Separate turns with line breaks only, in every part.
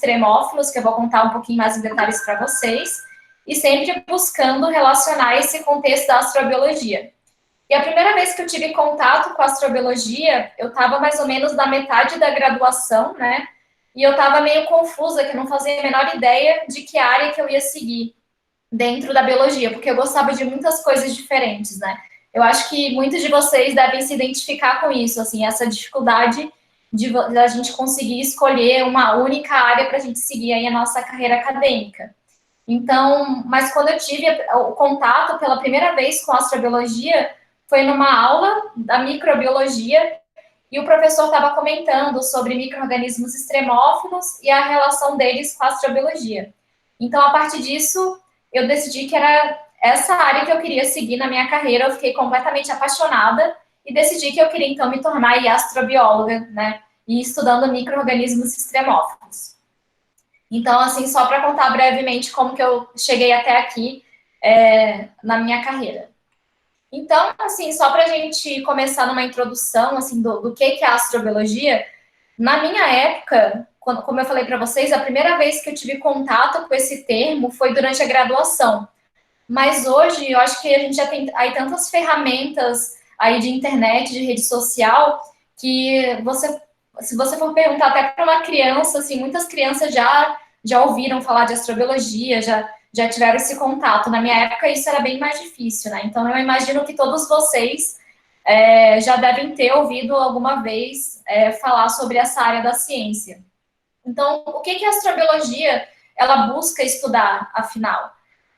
extremófilos, que eu vou contar um pouquinho mais em detalhes para vocês, e sempre buscando relacionar esse contexto da astrobiologia. E a primeira vez que eu tive contato com a astrobiologia, eu estava mais ou menos na metade da graduação, né? E eu estava meio confusa, que eu não fazia a menor ideia de que área que eu ia seguir dentro da biologia, porque eu gostava de muitas coisas diferentes, né? Eu acho que muitos de vocês devem se identificar com isso, assim, essa dificuldade da gente conseguir escolher uma única área para a gente seguir aí a nossa carreira acadêmica. Então, mas quando eu tive o contato pela primeira vez com a astrobiologia, foi numa aula da microbiologia, e o professor estava comentando sobre micro-organismos extremófilos e a relação deles com a astrobiologia. Então, a partir disso, eu decidi que era essa área que eu queria seguir na minha carreira. Eu fiquei completamente apaixonada e decidi que eu queria, então, me tornar astrobióloga, né? E estudando micro-organismos extremófilos. Então, assim, só para contar brevemente como que eu cheguei até aqui na minha carreira. Então, assim, só para a gente começar numa introdução, assim, do que é a astrobiologia, na minha época, como eu falei para vocês, a primeira vez que eu tive contato com esse termo foi durante a graduação. Mas hoje, eu acho que a gente já tem aí tantas ferramentas aí de internet, de rede social, que se você for perguntar até para uma criança, assim, muitas crianças já ouviram falar de astrobiologia, já tiveram esse contato. Na minha época, isso era bem mais difícil, né? Então, eu imagino que todos vocês já devem ter ouvido alguma vez falar sobre essa área da ciência. Então, o que a astrobiologia ela busca estudar, afinal?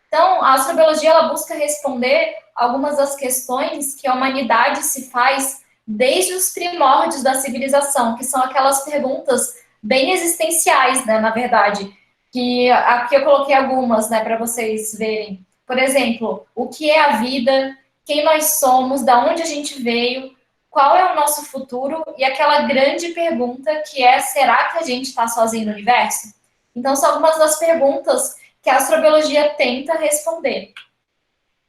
Então, a astrobiologia ela busca responder algumas das questões que a humanidade se faz desde os primórdios da civilização, que são aquelas perguntas bem existenciais, né, na verdade, que aqui eu coloquei algumas, né, para vocês verem. Por exemplo, o que é a vida, quem nós somos, da onde a gente veio, qual é o nosso futuro e aquela grande pergunta que é, será que a gente está sozinho no universo? Então, são algumas das perguntas que a astrobiologia tenta responder.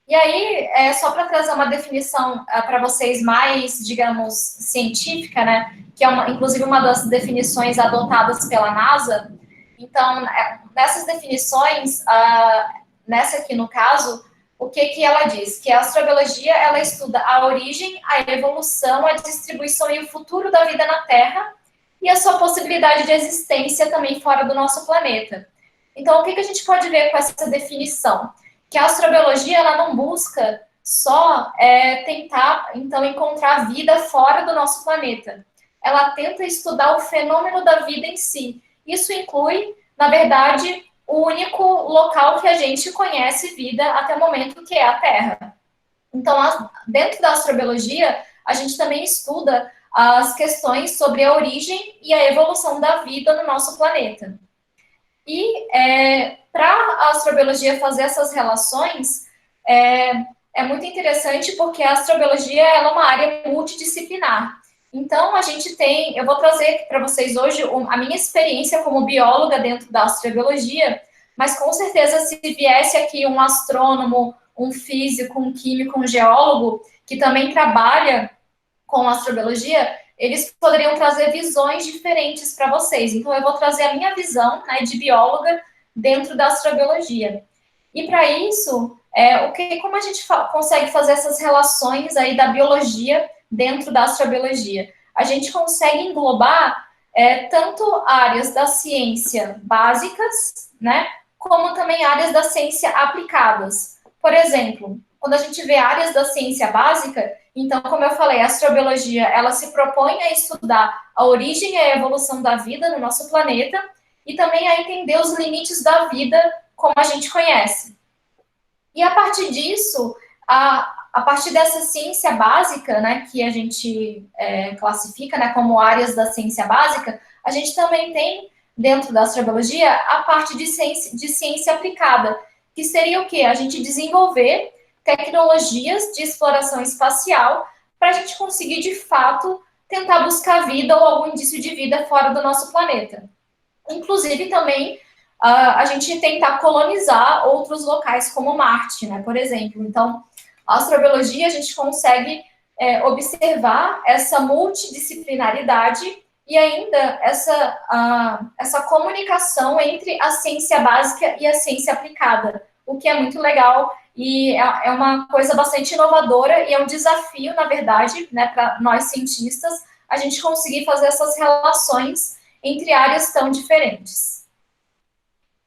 E aí, só para trazer uma definição para vocês mais, digamos, científica, né, que é inclusive uma das definições adotadas pela NASA. Então, nessas definições, nessa aqui no caso, o que ela diz? Que a astrobiologia, ela estuda a origem, a evolução, a distribuição e o futuro da vida na Terra e a sua possibilidade de existência também fora do nosso planeta. Então, o que a gente pode ver com essa definição? Que a astrobiologia, ela não busca só tentar, então, encontrar vida fora do nosso planeta. Ela tenta estudar o fenômeno da vida em si. Isso inclui, na verdade, o único local que a gente conhece vida até o momento, que é a Terra. Então, dentro da astrobiologia, a gente também estuda as questões sobre a origem e a evolução da vida no nosso planeta. E para a astrobiologia fazer essas relações, é muito interessante porque a astrobiologia ela é uma área multidisciplinar. Então, a gente tem, eu vou trazer para vocês hoje a minha experiência como bióloga dentro da astrobiologia, mas com certeza se viesse aqui um astrônomo, um físico, um químico, um geólogo, que também trabalha com astrobiologia, eles poderiam trazer visões diferentes para vocês. Então, eu vou trazer a minha visão, né, de bióloga dentro da astrobiologia. E para isso, como a gente consegue fazer essas relações aí da biologia dentro da astrobiologia? A gente consegue englobar tanto áreas da ciência básicas, né, como também áreas da ciência aplicadas. Por exemplo, quando a gente vê áreas da ciência básica, então, como eu falei, a astrobiologia, ela se propõe a estudar a origem e a evolução da vida no nosso planeta e também a entender os limites da vida como a gente conhece. E a partir disso, a partir dessa ciência básica, né, que a gente classifica, né, como áreas da ciência básica, a gente também tem, dentro da astrobiologia, a parte de ciência aplicada, que seria o quê? A gente desenvolver tecnologias de exploração espacial para a gente conseguir, de fato, tentar buscar vida ou algum indício de vida fora do nosso planeta. Inclusive, também, a gente tentar colonizar outros locais, como Marte, né, por exemplo. Então, a astrobiologia, a gente consegue observar essa multidisciplinaridade e ainda essa comunicação entre a ciência básica e a ciência aplicada, o que é muito legal e é uma coisa bastante inovadora e é um desafio, na verdade, né, para nós cientistas, a gente conseguir fazer essas relações entre áreas tão diferentes.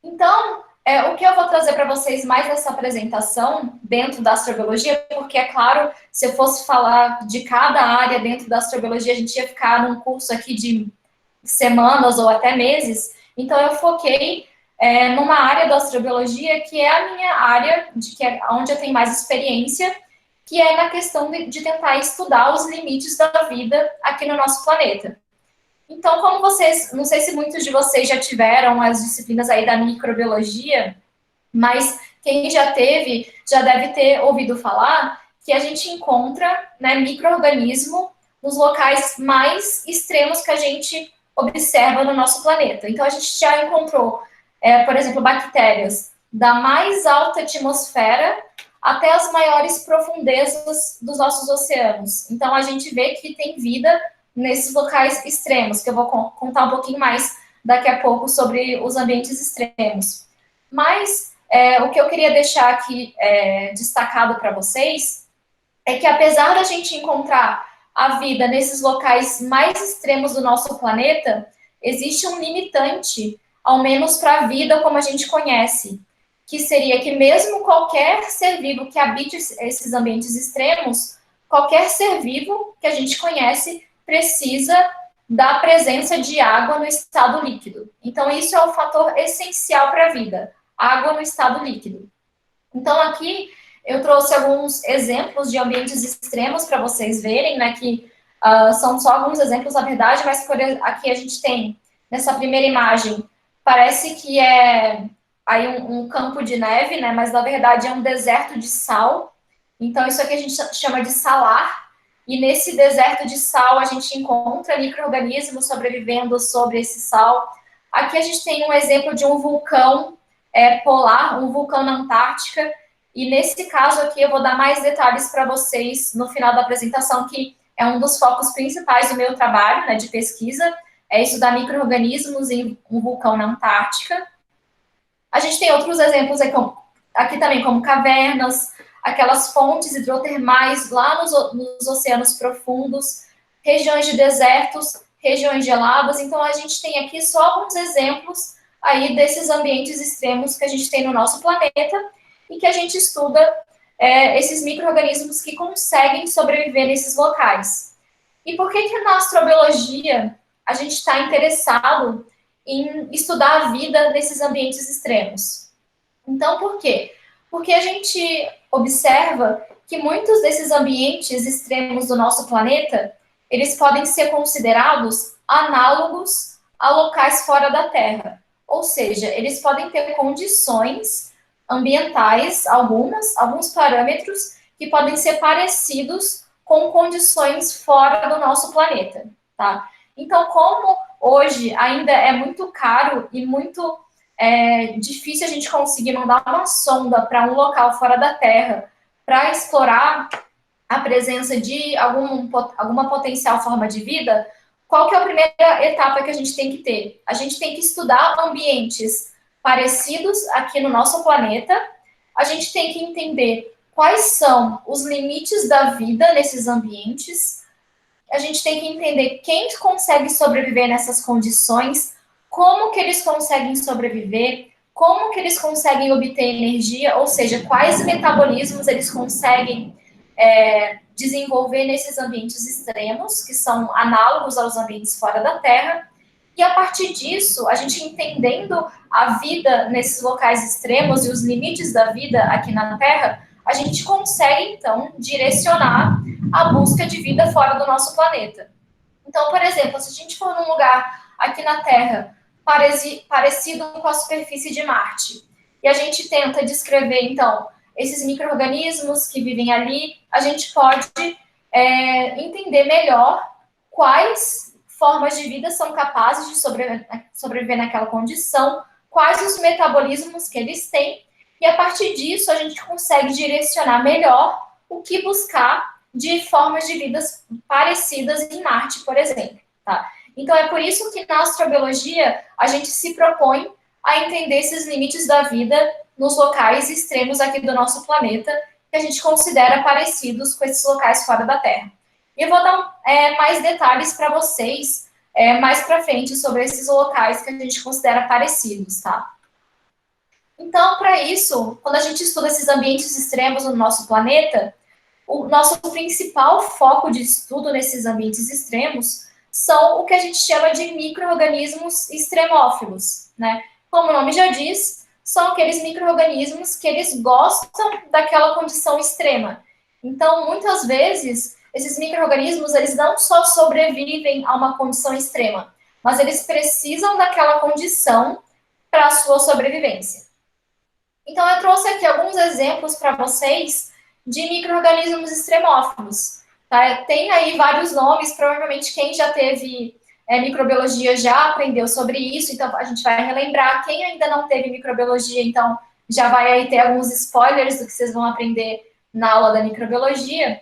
Então, o que eu vou trazer para vocês mais nessa apresentação, dentro da astrobiologia, porque, é claro, se eu fosse falar de cada área dentro da astrobiologia, a gente ia ficar num curso aqui de semanas ou até meses. Então, eu foquei numa área da astrobiologia que é a minha área, que é onde eu tenho mais experiência, que é na questão de tentar estudar os limites da vida aqui no nosso planeta. Então, como vocês, não sei se muitos de vocês já tiveram as disciplinas aí da microbiologia, mas quem já teve, já deve ter ouvido falar que a gente encontra, né, micro-organismo nos locais mais extremos que a gente observa no nosso planeta. Então, a gente já encontrou, por exemplo, bactérias da mais alta atmosfera até as maiores profundezas dos nossos oceanos. Então, a gente vê que tem vida nesses locais extremos, que eu vou contar um pouquinho mais daqui a pouco sobre os ambientes extremos. Mas o que eu queria deixar aqui destacado para vocês é que, apesar da gente encontrar a vida nesses locais mais extremos do nosso planeta, existe um limitante, ao menos para a vida como a gente conhece, que seria que mesmo qualquer ser vivo que habite esses ambientes extremos, qualquer ser vivo que a gente conhece precisa da presença de água no estado líquido. Então, isso é um fator essencial para a vida, água no estado líquido. Então, aqui eu trouxe alguns exemplos de ambientes extremos para vocês verem, né, que são só alguns exemplos, na verdade, mas aqui a gente tem, nessa primeira imagem, parece que é aí um campo de neve, né, mas na verdade é um deserto de sal. Então, isso aqui a gente chama de salar, e nesse deserto de sal a gente encontra micro-organismos sobrevivendo sobre esse sal. Aqui a gente tem um exemplo de um vulcão polar, um vulcão na Antártica, e nesse caso aqui eu vou dar mais detalhes para vocês no final da apresentação, que é um dos focos principais do meu trabalho, né, de pesquisa, é estudar micro-organismos em um vulcão na Antártica. A gente tem outros exemplos aqui também, como cavernas, aquelas fontes hidrotermais lá nos oceanos profundos, regiões de desertos, regiões geladas. Então, a gente tem aqui só alguns exemplos aí desses ambientes extremos que a gente tem no nosso planeta e que a gente estuda esses micro-organismos que conseguem sobreviver nesses locais. E por que na astrobiologia a gente está interessado em estudar a vida nesses ambientes extremos? Então, por quê? Porque a gente observa que muitos desses ambientes extremos do nosso planeta, eles podem ser considerados análogos a locais fora da Terra. Ou seja, eles podem ter condições ambientais, alguns parâmetros que podem ser parecidos com condições fora do nosso planeta, tá? Então, como hoje ainda é muito caro e muito difícil a gente conseguir mandar uma sonda para um local fora da Terra para explorar a presença de alguma potencial forma de vida, qual que é a primeira etapa que a gente tem que ter? A gente tem que estudar ambientes parecidos aqui no nosso planeta, a gente tem que entender quais são os limites da vida nesses ambientes, a gente tem que entender quem consegue sobreviver nessas condições, como que eles conseguem sobreviver, como que eles conseguem obter energia, ou seja, quais metabolismos eles conseguem desenvolver nesses ambientes extremos, que são análogos aos ambientes fora da Terra, e a partir disso, a gente entendendo a vida nesses locais extremos e os limites da vida aqui na Terra, a gente consegue, então, direcionar a busca de vida fora do nosso planeta. Então, por exemplo, se a gente for num lugar aqui na Terra parecido com a superfície de Marte, e a gente tenta descrever, então, esses micro-organismos que vivem ali, a gente pode entender melhor quais formas de vida são capazes de sobreviver naquela condição, quais os metabolismos que eles têm, e a partir disso a gente consegue direcionar melhor o que buscar de formas de vidas parecidas em Marte, por exemplo. Tá? Então, é por isso que na astrobiologia a gente se propõe a entender esses limites da vida nos locais extremos aqui do nosso planeta, que a gente considera parecidos com esses locais fora da Terra. E eu vou dar mais detalhes para vocês mais para frente sobre esses locais que a gente considera parecidos, tá? Então, para isso, quando a gente estuda esses ambientes extremos no nosso planeta, o nosso principal foco de estudo nesses ambientes extremos são o que a gente chama de micro-organismos extremófilos, né? Como o nome já diz, são aqueles micro-organismos que eles gostam daquela condição extrema. Então, muitas vezes, esses micro-organismos, eles não só sobrevivem a uma condição extrema, mas eles precisam daquela condição para a sua sobrevivência. Então, eu trouxe aqui alguns exemplos para vocês de micro-organismos extremófilos. Tá? Tem aí vários nomes, provavelmente quem já teve microbiologia já aprendeu sobre isso, então a gente vai relembrar. Quem ainda não teve microbiologia, então já vai aí ter alguns spoilers do que vocês vão aprender na aula da microbiologia.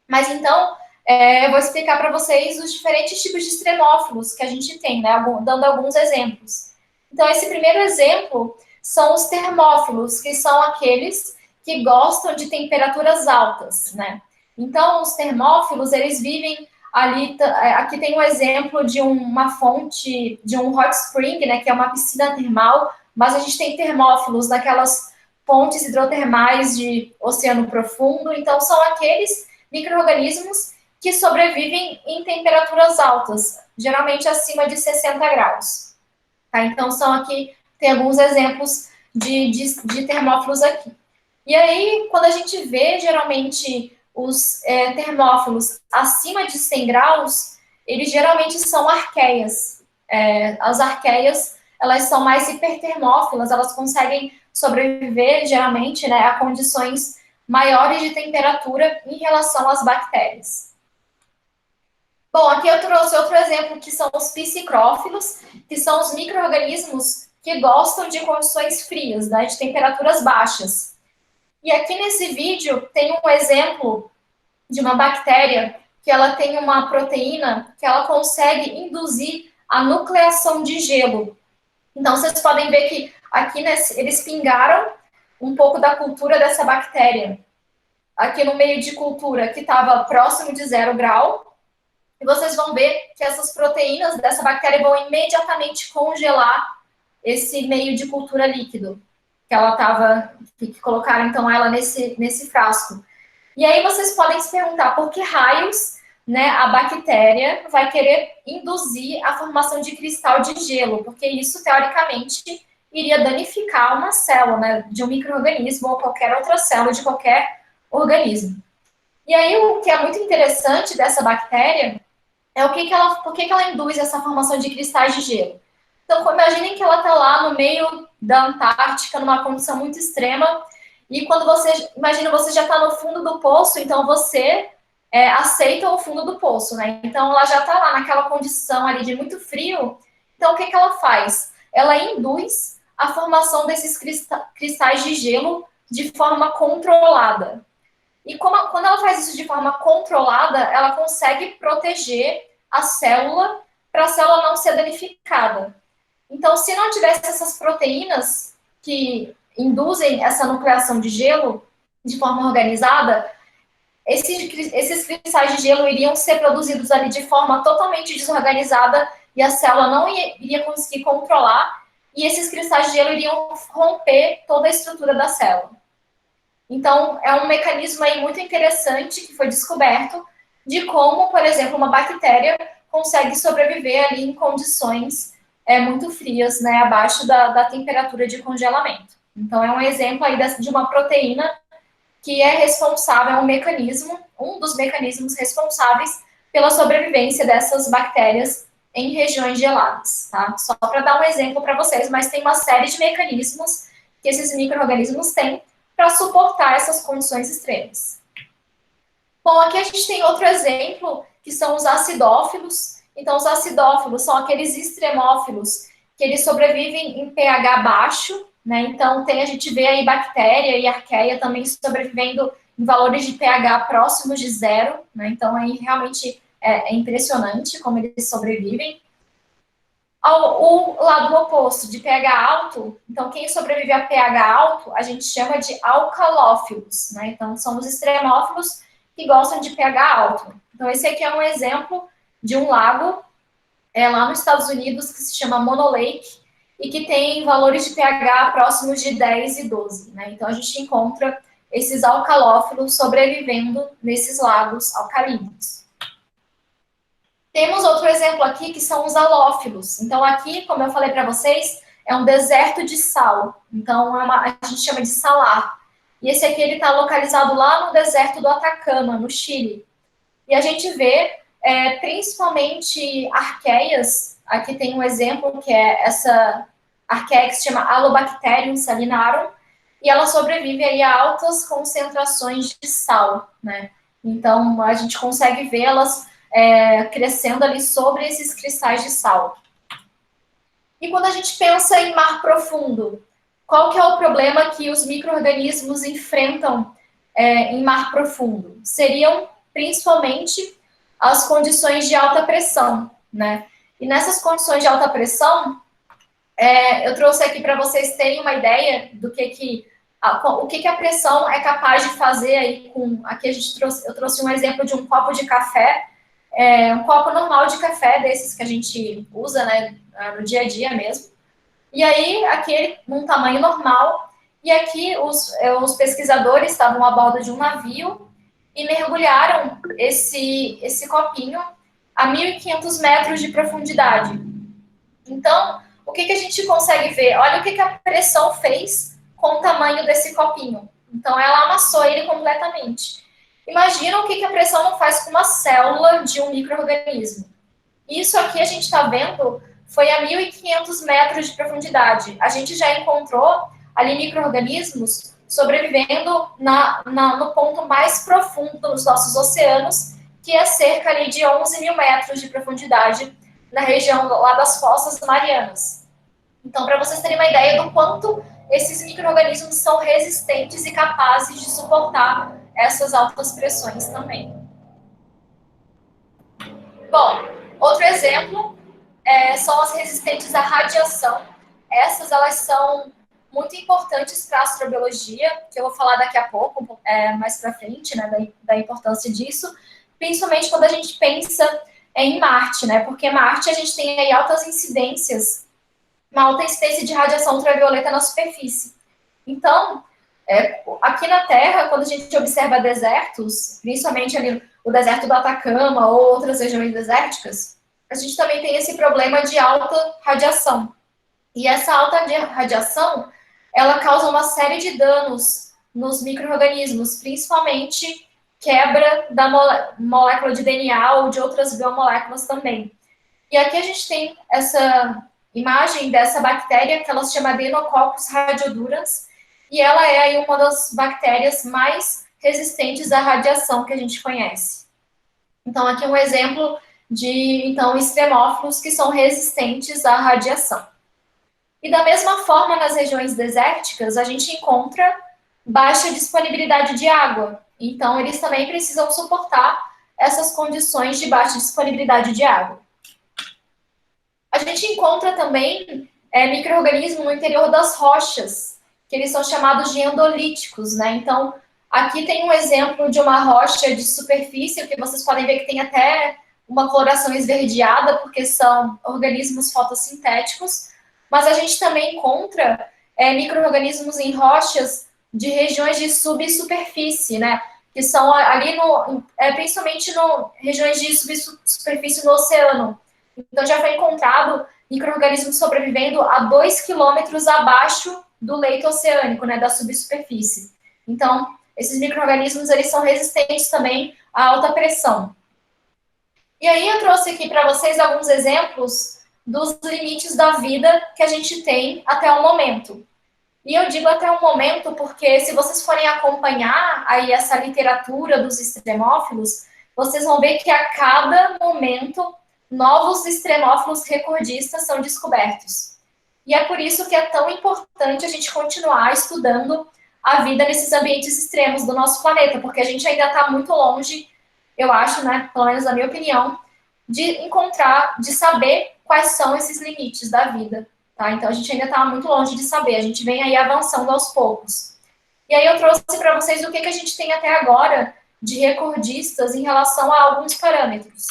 Mas então, eu vou explicar para vocês os diferentes tipos de extremófilos que a gente tem, né? Dando alguns exemplos. Então, esse primeiro exemplo são os termófilos, que são aqueles que gostam de temperaturas altas, né? Então, os termófilos, eles vivem ali, aqui tem um exemplo de uma fonte, de um hot spring, né, que é uma piscina termal, mas a gente tem termófilos naquelas fontes hidrotermais de oceano profundo, então são aqueles micro-organismos que sobrevivem em temperaturas altas, geralmente acima de 60 graus. Tá? Então, tem alguns exemplos de termófilos aqui. E aí, quando a gente vê, geralmente, os termófilos acima de 100 graus, eles geralmente são arqueias. As arqueias, elas são mais hipertermófilas, elas conseguem sobreviver, geralmente, né, a condições maiores de temperatura em relação às bactérias. Bom, aqui eu trouxe outro exemplo, que são os psicrófilos, que são os micro-organismos que gostam de condições frias, né, de temperaturas baixas. E aqui nesse vídeo tem um exemplo de uma bactéria que ela tem uma proteína que ela consegue induzir a nucleação de gelo. Então, vocês podem ver que aqui eles pingaram um pouco da cultura dessa bactéria. Aqui no meio de cultura que estava próximo de 0 grau. E vocês vão ver que essas proteínas dessa bactéria vão imediatamente congelar esse meio de cultura líquido que ela estava, que colocaram então ela nesse frasco. E aí vocês podem se perguntar por que raios, né, a bactéria vai querer induzir a formação de cristal de gelo, porque isso teoricamente iria danificar uma célula, né, de um micro-organismo ou qualquer outra célula de qualquer organismo. E aí o que é muito interessante dessa bactéria é por que ela induz essa formação de cristais de gelo. Então, imaginem que ela está lá no meio da Antártica, numa condição muito extrema, e quando imagina, você já está no fundo do poço, então você aceita o fundo do poço, né? Então, ela já está lá naquela condição ali de muito frio, então o que ela faz? Ela induz a formação desses cristais de gelo de forma controlada. E quando ela faz isso de forma controlada, ela consegue proteger a célula para a célula não ser danificada. Então, se não tivesse essas proteínas que induzem essa nucleação de gelo de forma organizada, esses cristais de gelo iriam ser produzidos ali de forma totalmente desorganizada e a célula não iria conseguir controlar, e esses cristais de gelo iriam romper toda a estrutura da célula. Então, é um mecanismo aí muito interessante que foi descoberto de como, por exemplo, uma bactéria consegue sobreviver ali em condições muito frias, né, abaixo da temperatura de congelamento. Então, é um exemplo aí de uma proteína que é responsável, um dos mecanismos responsáveis pela sobrevivência dessas bactérias em regiões geladas, tá? Só para dar um exemplo para vocês, mas tem uma série de mecanismos que esses micro-organismos têm para suportar essas condições extremas. Bom, aqui a gente tem outro exemplo, que são os acidófilos. Então, os acidófilos são aqueles extremófilos que eles sobrevivem em pH baixo, né? Então, a gente vê aí bactéria e arqueia também sobrevivendo em valores de pH próximos de 0, né? Então, aí realmente é impressionante como eles sobrevivem. O lado oposto, de pH alto, então quem sobrevive a pH alto, a gente chama de alcalófilos, né? Então são os extremófilos que gostam de pH alto. Então esse aqui é um exemplo de um lago lá nos Estados Unidos que se chama Mono Lake e que tem valores de pH próximos de 10 e 12, né? Então a gente encontra esses alcalófilos sobrevivendo nesses lagos alcalinos. Temos outro exemplo aqui, que são os halófilos. Então, aqui, como eu falei para vocês, é um deserto de sal. Então, a gente chama de salar. E esse aqui, ele está localizado lá no deserto do Atacama, no Chile. E a gente vê, principalmente, arqueias. Aqui tem um exemplo, que é essa arqueia que se chama Alobacterium salinarum. E ela sobrevive aí a altas concentrações de sal, né? Então, a gente consegue vê-las crescendo ali sobre esses cristais de sal. E quando a gente pensa em mar profundo, qual que é o problema que os micro-organismos enfrentam em mar profundo? Seriam principalmente as condições de alta pressão, né? E nessas condições de alta pressão, eu trouxe aqui para vocês terem uma ideia do que a pressão é capaz de fazer aí com. Aqui eu trouxe um exemplo de um copo de café. Um copo normal de café, desses que a gente usa, né, no dia a dia mesmo. E aí, aqui, num tamanho normal, e aqui os pesquisadores estavam a bordo de um navio e mergulharam esse copinho a 1.500 metros de profundidade. Então, o que a gente consegue ver? Olha o que a pressão fez com o tamanho desse copinho. Então, ela amassou ele completamente. Imagina o que a pressão não faz com uma célula de um micro-organismo. Isso aqui a gente está vendo foi a 1.500 metros de profundidade. A gente já encontrou ali micro-organismos sobrevivendo no ponto mais profundo dos nossos oceanos, que é cerca ali de 11.000 metros de profundidade na região lá das Fossas Marianas. Então, para vocês terem uma ideia do quanto esses micro-organismos são resistentes e capazes de suportar essas altas pressões também. Bom, outro exemplo são as resistentes à radiação. Elas são muito importantes para a astrobiologia, que eu vou falar daqui a pouco, mais para frente, né, da importância disso, principalmente quando a gente pensa em Marte, né, porque Marte a gente tem aí altas incidências, uma alta incidência de radiação ultravioleta na superfície. Então, aqui na Terra, quando a gente observa desertos, principalmente ali o deserto do Atacama ou outras regiões desérticas, a gente também tem esse problema de alta radiação. E essa alta radiação, ela causa uma série de danos nos micro-organismos, principalmente quebra da molécula de DNA ou de outras biomoléculas também. E aqui a gente tem essa imagem dessa bactéria, que ela se chama Adenococcus radiodurans, e ela é aí uma das bactérias mais resistentes à radiação que a gente conhece. Então, aqui um exemplo de, extremófilos que são resistentes à radiação. E da mesma forma, nas regiões desérticas, a gente encontra baixa disponibilidade de água. Então, eles também precisam suportar essas condições de baixa disponibilidade de água. A gente encontra também micro-organismos no interior das rochas, que eles são chamados de endolíticos, né? Então, aqui tem um exemplo de uma rocha de superfície, que vocês podem ver que tem até uma coloração esverdeada, porque são organismos fotossintéticos, mas a gente também encontra micro-organismos em rochas de regiões de subsuperfície, né? Que são ali, principalmente regiões de subsuperfície no oceano. Então, já foi encontrado micro-organismos sobrevivendo a 2 quilômetros abaixo do leito oceânico, né, da subsuperfície. Então, esses micro-organismos, eles são resistentes também à alta pressão. E aí, eu trouxe aqui para vocês alguns exemplos dos limites da vida que a gente tem até o momento. E eu digo até o momento porque, se vocês forem acompanhar aí essa literatura dos extremófilos, vocês vão ver que a cada momento novos extremófilos recordistas são descobertos. E é por isso que é tão importante a gente continuar estudando a vida nesses ambientes extremos do nosso planeta, porque a gente ainda está muito longe, eu acho, né, pelo menos na minha opinião, de saber quais são esses limites da vida, tá? Então, a gente ainda está muito longe de saber, a gente vem aí avançando aos poucos. E aí eu trouxe para vocês o que a gente tem até agora de recordistas em relação a alguns parâmetros.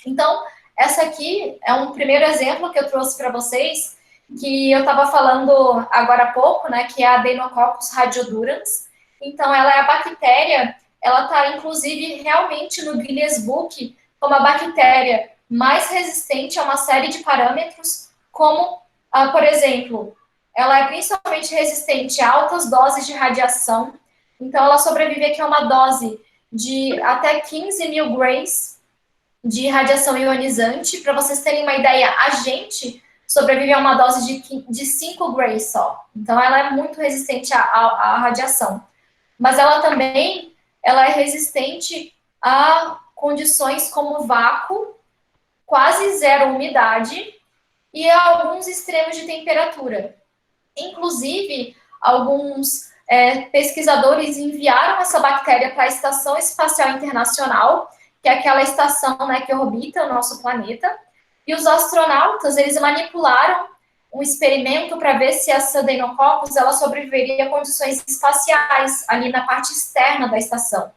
Então, essa aqui é um primeiro exemplo que eu trouxe para vocês, que eu estava falando agora há pouco, né, que é a Adenococcus radiodurans. Então, ela é a bactéria, ela está, inclusive, realmente no Guinness Book como a bactéria mais resistente a uma série de parâmetros, como, por exemplo, ela é principalmente resistente a altas doses de radiação. Então, ela sobrevive aqui a uma dose de até 15.000 grays de radiação ionizante. Para vocês terem uma ideia, a gente sobrevive a uma dose de 5 grays só. Então, ela é muito resistente à radiação. Mas ela também é resistente a condições como vácuo, quase zero umidade e a alguns extremos de temperatura. Inclusive, alguns pesquisadores enviaram essa bactéria para a Estação Espacial Internacional, que é aquela estação, né, que orbita o nosso planeta, e os astronautas, eles manipularam um experimento para ver se essa Adenococcus, ela sobreviveria a condições espaciais, ali na parte externa da estação.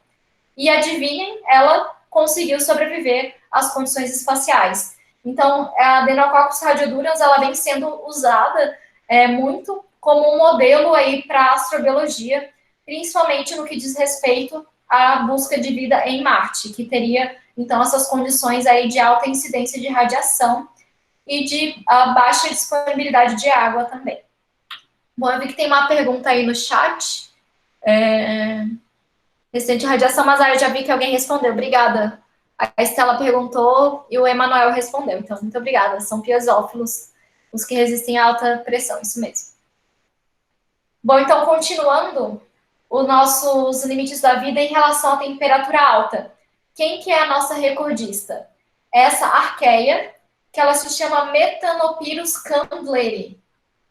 E adivinhem, ela conseguiu sobreviver às condições espaciais. Então, a Adenococcus radiodurans, ela vem sendo usada muito como um modelo aí para astrobiologia, principalmente no que diz respeito à busca de vida em Marte, que teria, então, essas condições aí de alta incidência de radiação e de baixa disponibilidade de água também. Bom, eu vi que tem uma pergunta aí no chat. Resistente à radiação, mas eu já vi que alguém respondeu. Obrigada. A Estela perguntou e o Emanuel respondeu. Então, muito obrigada. São piezófilos, os que resistem a alta pressão, isso mesmo. Bom, então, continuando os nossos limites da vida em relação à temperatura alta. Quem que é a nossa recordista? Essa arqueia, que ela se chama Methanopyrus candleri.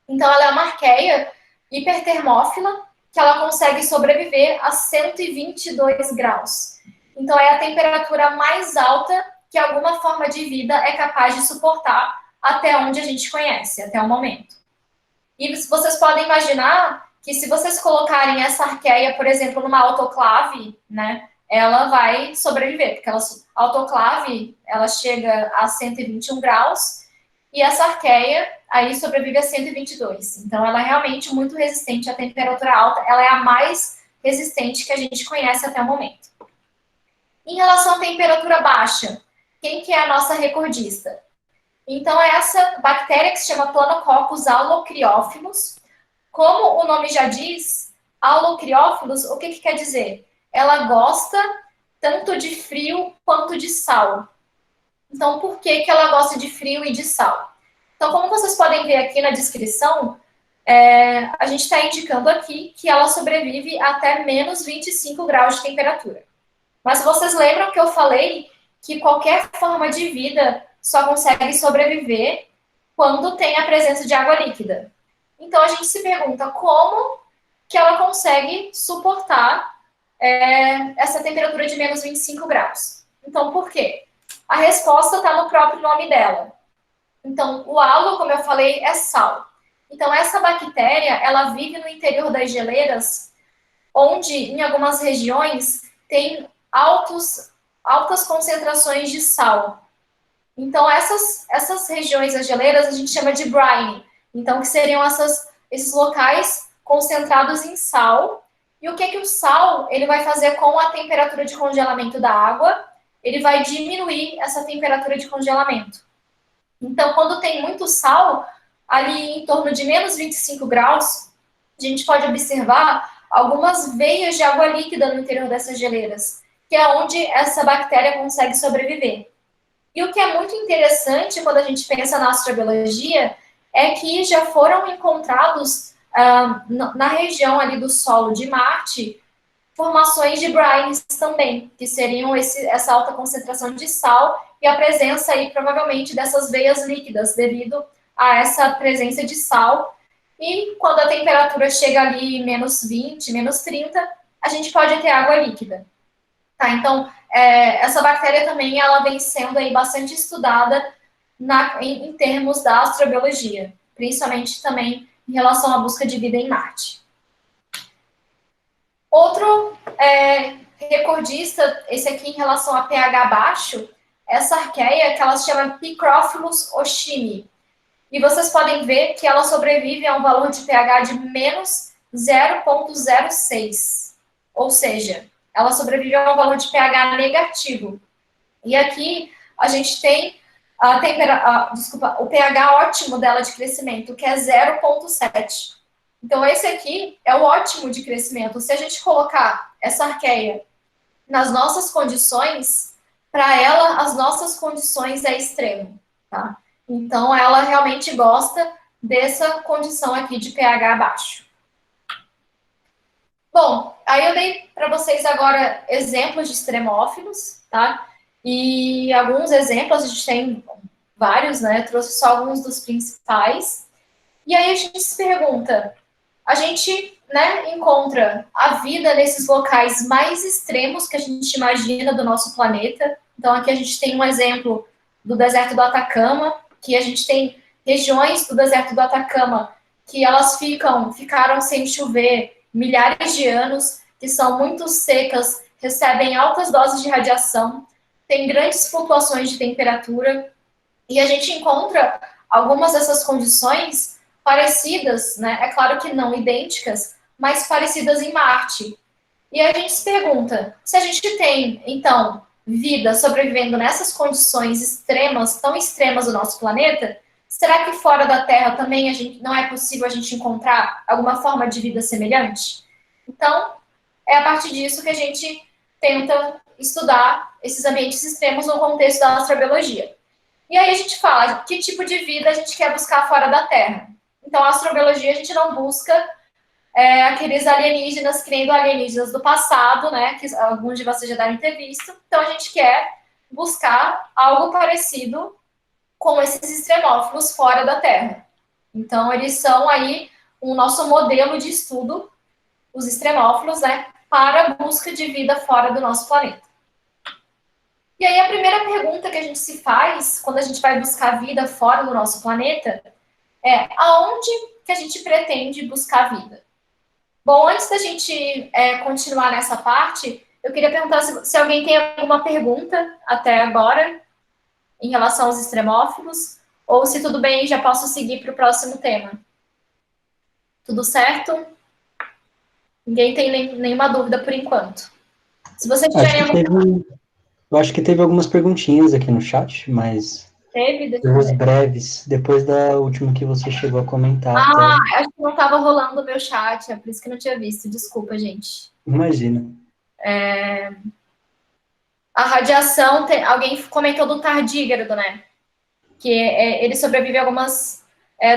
Então, ela é uma arqueia hipertermófila, que ela consegue sobreviver a 122 graus. Então, é a temperatura mais alta que alguma forma de vida é capaz de suportar até onde a gente conhece, até o momento. E vocês podem imaginar que se vocês colocarem essa arqueia, por exemplo, numa autoclave, né, ela vai sobreviver, porque a autoclave, ela chega a 121 graus, e essa arqueia aí sobrevive a 122. Então, ela é realmente muito resistente à temperatura alta. Ela é a mais resistente que a gente conhece até o momento. Em relação à temperatura baixa, quem que é a nossa recordista? Então, é essa bactéria que se chama Planococcus allocriófilos. Como o nome já diz, allocriófilos, o que quer dizer? Ela gosta tanto de frio quanto de sal. Então, por que ela gosta de frio e de sal? Então, como vocês podem ver aqui na descrição, a gente está indicando aqui que ela sobrevive até menos 25 graus de temperatura. Mas vocês lembram que eu falei que qualquer forma de vida só consegue sobreviver quando tem a presença de água líquida. Então, a gente se pergunta como que ela consegue suportar essa temperatura de menos 25 graus. Então, por quê? A resposta está no próprio nome dela. Então, o halo, como eu falei, é sal. Então, essa bactéria, ela vive no interior das geleiras, onde, em algumas regiões, tem altas concentrações de sal. Então, essas regiões das geleiras, a gente chama de brine. Então, que seriam esses locais concentrados em sal. E o que o sal ele vai fazer com a temperatura de congelamento da água? Ele vai diminuir essa temperatura de congelamento. Então, quando tem muito sal, ali em torno de menos 25 graus, a gente pode observar algumas veias de água líquida no interior dessas geleiras, que é onde essa bactéria consegue sobreviver. E o que é muito interessante quando a gente pensa na astrobiologia é que já foram encontrados na região ali do solo de Marte formações de brines também, que seriam essa alta concentração de sal e a presença aí, provavelmente, dessas veias líquidas, devido a essa presença de sal. E quando a temperatura chega ali menos 20, menos 30, a gente pode ter água líquida. Tá, então, essa bactéria também, ela vem sendo aí bastante estudada em termos da astrobiologia, principalmente também em relação à busca de vida em Marte. Outro recordista, esse aqui em relação a pH baixo, essa arqueia que ela se chama Picrophilus oshimi. E vocês podem ver que ela sobrevive a um valor de pH de menos 0,06. Ou seja, ela sobrevive a um valor de pH negativo. E aqui a gente tem o pH ótimo dela de crescimento, que é 0,7. Então, esse aqui é o ótimo de crescimento. Se a gente colocar essa arqueia nas nossas condições, para ela, as nossas condições é extremo, tá? Então, ela realmente gosta dessa condição aqui de pH baixo. Bom, aí eu dei para vocês agora exemplos de extremófilos, tá? E alguns exemplos, a gente tem vários, né? Eu trouxe só alguns dos principais. E aí a gente se pergunta, a gente, né, encontra a vida nesses locais mais extremos que a gente imagina do nosso planeta. Então aqui a gente tem um exemplo do deserto do Atacama, que a gente tem regiões do deserto do Atacama que elas ficaram sem chover milhares de anos, que são muito secas, recebem altas doses de radiação, tem grandes flutuações de temperatura, e a gente encontra algumas dessas condições parecidas, né? É claro que não idênticas, mas parecidas em Marte. E a gente se pergunta, se a gente tem, então, vida sobrevivendo nessas condições extremas, tão extremas do nosso planeta, será que fora da Terra também não é possível a gente encontrar alguma forma de vida semelhante? Então, é a partir disso que a gente tenta estudar esses ambientes extremos no contexto da astrobiologia. E aí a gente fala que tipo de vida a gente quer buscar fora da Terra. Então, a astrobiologia a gente não busca aqueles alienígenas que nem do alienígenas do passado, né? Que alguns de vocês já devem ter visto. Então, a gente quer buscar algo parecido com esses extremófilos fora da Terra. Então, eles são aí o nosso modelo de estudo, os extremófilos, né? Para a busca de vida fora do nosso planeta. E aí, a primeira pergunta que a gente se faz quando a gente vai buscar vida fora do nosso planeta é aonde que a gente pretende buscar vida? Bom, antes da gente continuar nessa parte, eu queria perguntar se alguém tem alguma pergunta até agora em relação aos extremófilos, ou se tudo bem, já posso seguir para o próximo tema. Tudo certo? Ninguém tem nenhuma dúvida por enquanto. Se você tiver
Eu acho que teve algumas perguntinhas aqui no chat, mas duas breves, depois da última que você chegou a comentar.
Acho que não estava rolando o meu chat, é por isso que não tinha visto. Desculpa, gente.
Imagina.
A radiação, alguém comentou do tardígrado, né? Que ele sobrevive a algumas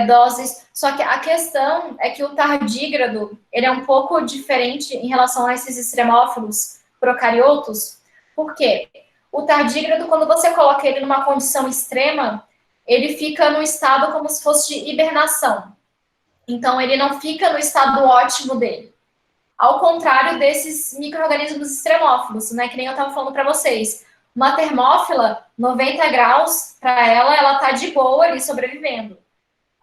doses. Só que a questão é que o tardígrado, ele é um pouco diferente em relação a esses extremófilos procariotos. Por quê? O tardígrado, quando você coloca ele numa condição extrema, ele fica no estado como se fosse de hibernação. Então, ele não fica no estado ótimo dele. Ao contrário desses micro-organismos extremófilos, né? Que nem eu estava falando para vocês. Uma termófila, 90 graus, para ela tá de boa ali sobrevivendo.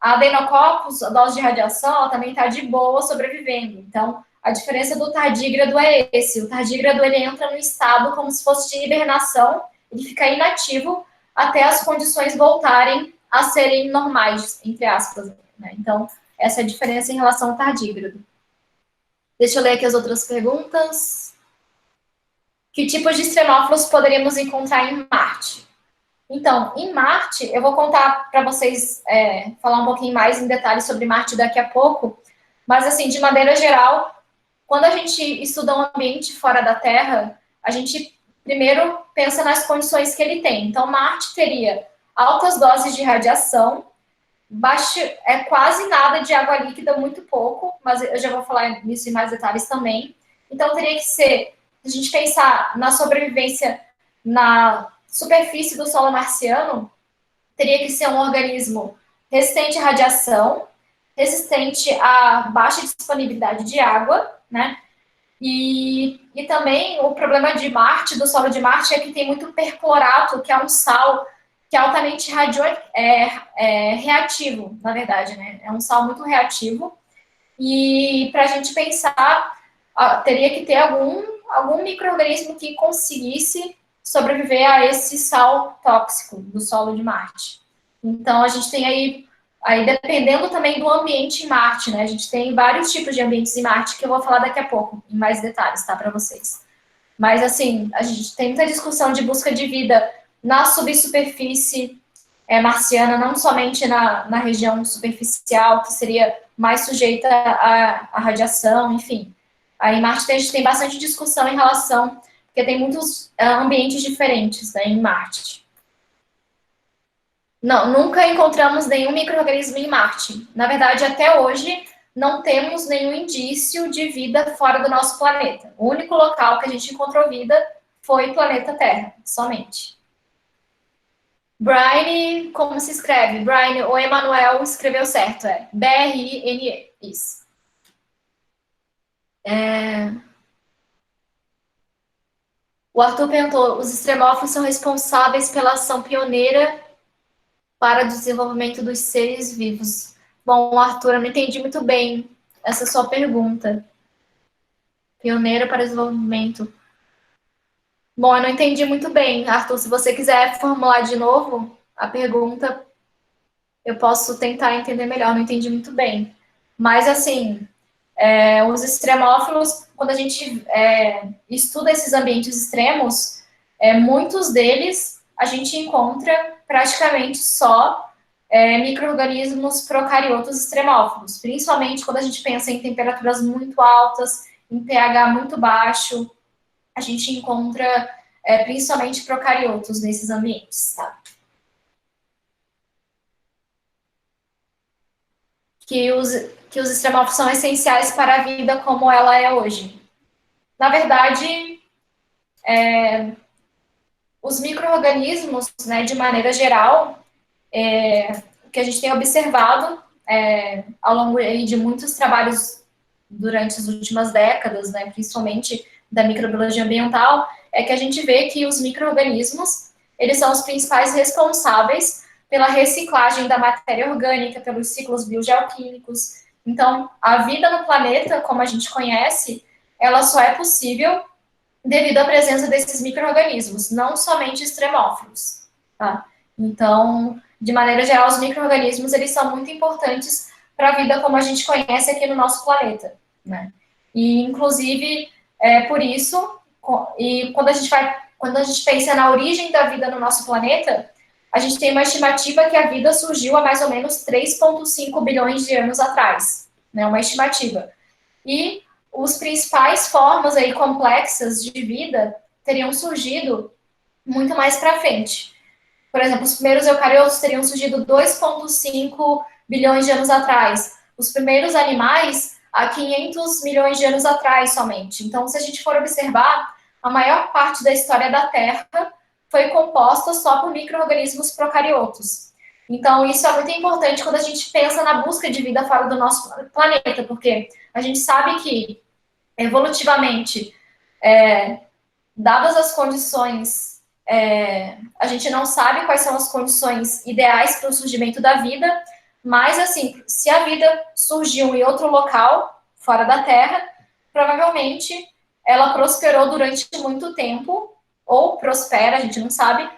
A Adeinococcus, a dose de radiação, ela também tá de boa sobrevivendo. Então, a diferença do tardígrado é esse. O tardígrado, ele entra no estado como se fosse de hibernação, ele fica inativo até as condições voltarem a serem normais, entre aspas. Né? Então, essa é a diferença em relação ao tardígrado. Deixa eu ler aqui as outras perguntas. Que tipos de extremófilos poderíamos encontrar em Marte? Então, em Marte, eu vou contar para vocês, falar um pouquinho mais em detalhes sobre Marte daqui a pouco, mas, assim, de maneira geral, quando a gente estuda um ambiente fora da Terra, a gente primeiro pensa nas condições que ele tem. Então, Marte teria altas doses de radiação, quase nada de água líquida, muito pouco, mas eu já vou falar nisso em mais detalhes também. Então, teria que ser, se a gente pensar na sobrevivência na superfície do solo marciano, teria que ser um organismo resistente à radiação, resistente à baixa disponibilidade de água, né? E também o problema de Marte, do solo de Marte, é que tem muito perclorato, que é um sal que é altamente reativo, na verdade, né? É um sal muito reativo. E para a gente pensar, teria que ter algum micro-organismo que conseguisse sobreviver a esse sal tóxico do solo de Marte. Então, a gente tem aí dependendo também do ambiente em Marte, né? A gente tem vários tipos de ambientes em Marte que eu vou falar daqui a pouco, em mais detalhes, tá, para vocês. Mas, assim, a gente tem muita discussão de busca de vida na subsuperfície marciana, não somente na região superficial, que seria mais sujeita à radiação, enfim. Aí em Marte a gente tem bastante discussão em relação, porque tem muitos ambientes diferentes, né, em Marte. Não, nunca encontramos nenhum micro-organismo em Marte. Na verdade, até hoje, não temos nenhum indício de vida fora do nosso planeta. O único local que a gente encontrou vida foi o planeta Terra, somente. Brian, como se escreve? Brian, o Emanuel escreveu certo, é B-R-I-N-E, isso. O Arthur perguntou, os extremófilos são responsáveis pela ação pioneira para o desenvolvimento dos seres vivos. Bom, Arthur, eu não entendi muito bem essa sua pergunta. Pioneira para o desenvolvimento. Bom, eu não entendi muito bem, Arthur. Se você quiser formular de novo a pergunta, eu posso tentar entender melhor. Não entendi muito bem. Mas, assim, os extremófilos, quando a gente estuda esses ambientes extremos, muitos deles a gente encontra praticamente só micro-organismos procariotos extremófilos, principalmente quando a gente pensa em temperaturas muito altas, em pH muito baixo, a gente encontra principalmente procariotos nesses ambientes, tá? Que os extremófilos são essenciais para a vida como ela é hoje. Na verdade, os micro-organismos, né, de maneira geral, que a gente tem observado ao longo de muitos trabalhos durante as últimas décadas, né, principalmente da microbiologia ambiental, é que a gente vê que os micro-organismos, eles são os principais responsáveis pela reciclagem da matéria orgânica, pelos ciclos biogeoquímicos. Então, a vida no planeta, como a gente conhece, ela só é possível devido à presença desses micro-organismos, não somente extremófilos, tá? Então, de maneira geral, os micro-organismos, eles são muito importantes para a vida como a gente conhece aqui no nosso planeta, né? E, inclusive, por isso, e quando a gente pensa na origem da vida no nosso planeta, a gente tem uma estimativa que a vida surgiu há mais ou menos 3,5 bilhões de anos atrás, né? Uma estimativa. E os principais formas aí complexas de vida teriam surgido muito mais para frente. Por exemplo, os primeiros eucariotos teriam surgido 2,5 bilhões de anos atrás. Os primeiros animais há 500 milhões de anos atrás somente. Então, se a gente for observar, a maior parte da história da Terra foi composta só por micro-organismos procariotos. Então, isso é muito importante quando a gente pensa na busca de vida fora do nosso planeta, porque a gente sabe que, evolutivamente, dadas as condições, a gente não sabe quais são as condições ideais para o surgimento da vida, mas, assim, se a vida surgiu em outro local, fora da Terra, provavelmente ela prosperou durante muito tempo, ou prospera, a gente não sabe,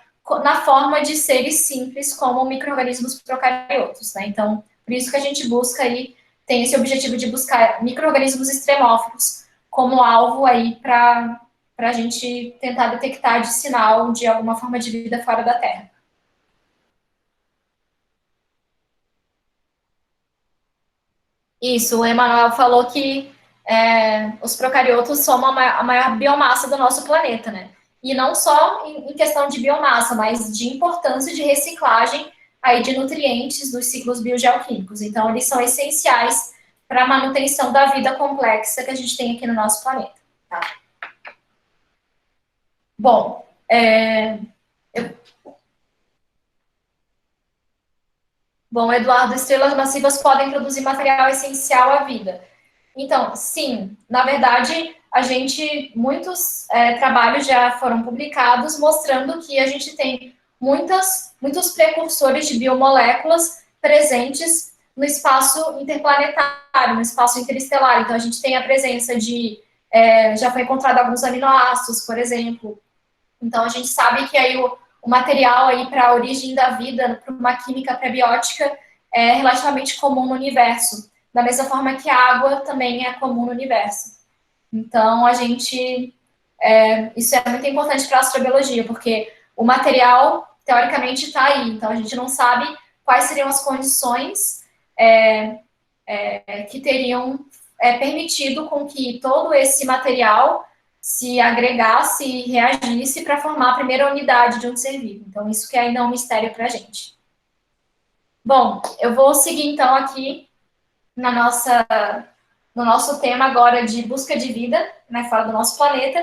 na forma de seres simples, como micro-organismos procariotos, né? Então, por isso que a gente busca aí, tem esse objetivo de buscar micro-organismos extremófilos como alvo aí para a gente tentar detectar de sinal de alguma forma de vida fora da Terra. Isso, o Emanuel falou que os procariotos são a maior biomassa do nosso planeta, né? E não só em questão de biomassa, mas de importância de reciclagem aí de nutrientes dos ciclos biogeoquímicos. Então, eles são essenciais para a manutenção da vida complexa que a gente tem aqui no nosso planeta. Tá? Bom, Bom, Eduardo, estrelas massivas podem produzir material essencial à vida. Então, sim, na verdade, muitos trabalhos já foram publicados mostrando que a gente tem muitos precursores de biomoléculas presentes no espaço interplanetário, no espaço interestelar. Então, a gente tem a presença já foi encontrado alguns aminoácidos, por exemplo. Então, a gente sabe que aí o material aí para a origem da vida, para uma química prebiótica, é relativamente comum no universo, da mesma forma que a água também é comum no universo. Então, isso é muito importante para a astrobiologia, porque o material, teoricamente, está aí. Então, a gente não sabe quais seriam as condições que teriam permitido com que todo esse material se agregasse e reagisse para formar a primeira unidade de um ser vivo. Então, isso que ainda é um mistério para a gente. Bom, eu vou seguir, então, aqui no nosso tema agora de busca de vida, né, fora do nosso planeta.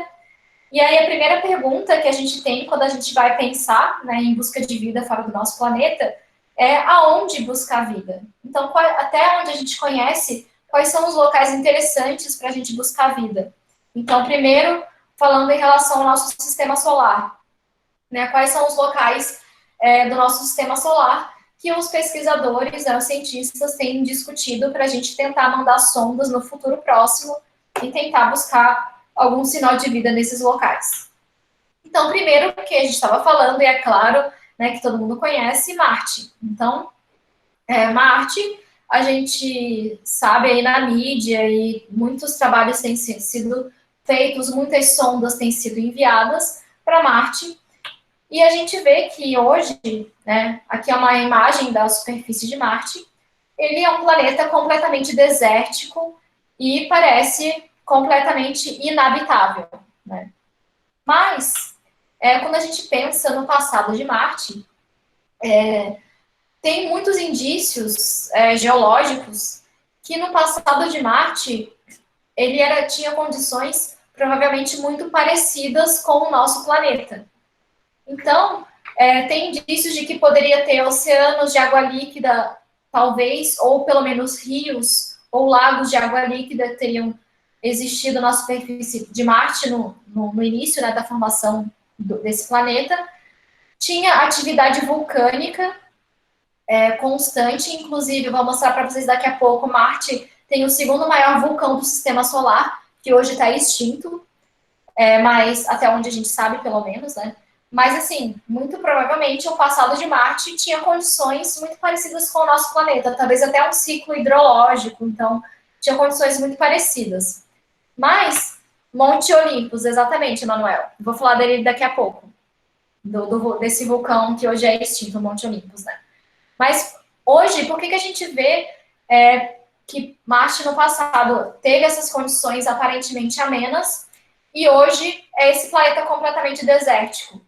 E aí, a primeira pergunta que a gente tem quando a gente vai pensar, né, em busca de vida fora do nosso planeta é aonde buscar vida. Então, até onde a gente conhece, quais são os locais interessantes para a gente buscar vida. Então, primeiro, falando em relação ao nosso sistema solar, né, quais são os locais do nosso sistema solar que os pesquisadores, os cientistas têm discutido para a gente tentar mandar sondas no futuro próximo e tentar buscar algum sinal de vida nesses locais. Então, primeiro, que a gente estava falando, e é claro, né, que todo mundo conhece, Marte. Então, Marte, a gente sabe aí na mídia e muitos trabalhos têm sido feitos, muitas sondas têm sido enviadas para Marte, e a gente vê que hoje, né, aqui é uma imagem da superfície de Marte, ele é um planeta completamente desértico e parece completamente inabitável, né? Mas, quando a gente pensa no passado de Marte, tem muitos indícios geológicos que no passado de Marte ele tinha condições provavelmente muito parecidas com o nosso planeta. Então, tem indícios de que poderia ter oceanos de água líquida, talvez, ou pelo menos rios ou lagos de água líquida teriam existido na superfície de Marte no início, né, da formação desse planeta. Tinha atividade vulcânica constante, inclusive, vou mostrar para vocês daqui a pouco, Marte tem o segundo maior vulcão do sistema solar, que hoje está extinto, mas até onde a gente sabe, pelo menos, né? Mas, assim, muito provavelmente o passado de Marte tinha condições muito parecidas com o nosso planeta, talvez até um ciclo hidrológico, então tinha condições muito parecidas. Mas, Monte Olympus, exatamente, Manuel, vou falar dele daqui a pouco, desse vulcão que hoje é extinto, o Monte Olympus, né? Mas, hoje, por que a gente vê que Marte no passado teve essas condições aparentemente amenas e hoje é esse planeta completamente desértico?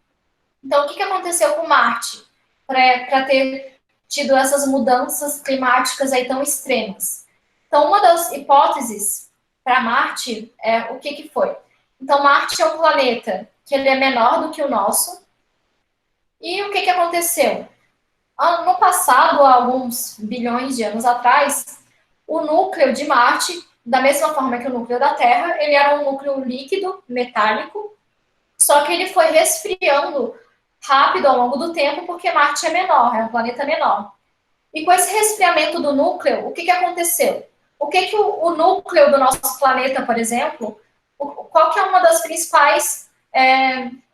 Então, o que aconteceu com Marte para ter tido essas mudanças climáticas aí tão extremas? Então, uma das hipóteses para Marte o que foi? Então, Marte é um planeta que ele é menor do que o nosso. E o que aconteceu? No passado, há alguns bilhões de anos atrás, o núcleo de Marte, da mesma forma que o núcleo da Terra, ele era um núcleo líquido, metálico, só que ele foi resfriando rápido ao longo do tempo, porque Marte é menor, é um planeta menor. E com esse resfriamento do núcleo, o que aconteceu? O que o núcleo do nosso planeta, por exemplo, qual que é uma das principais...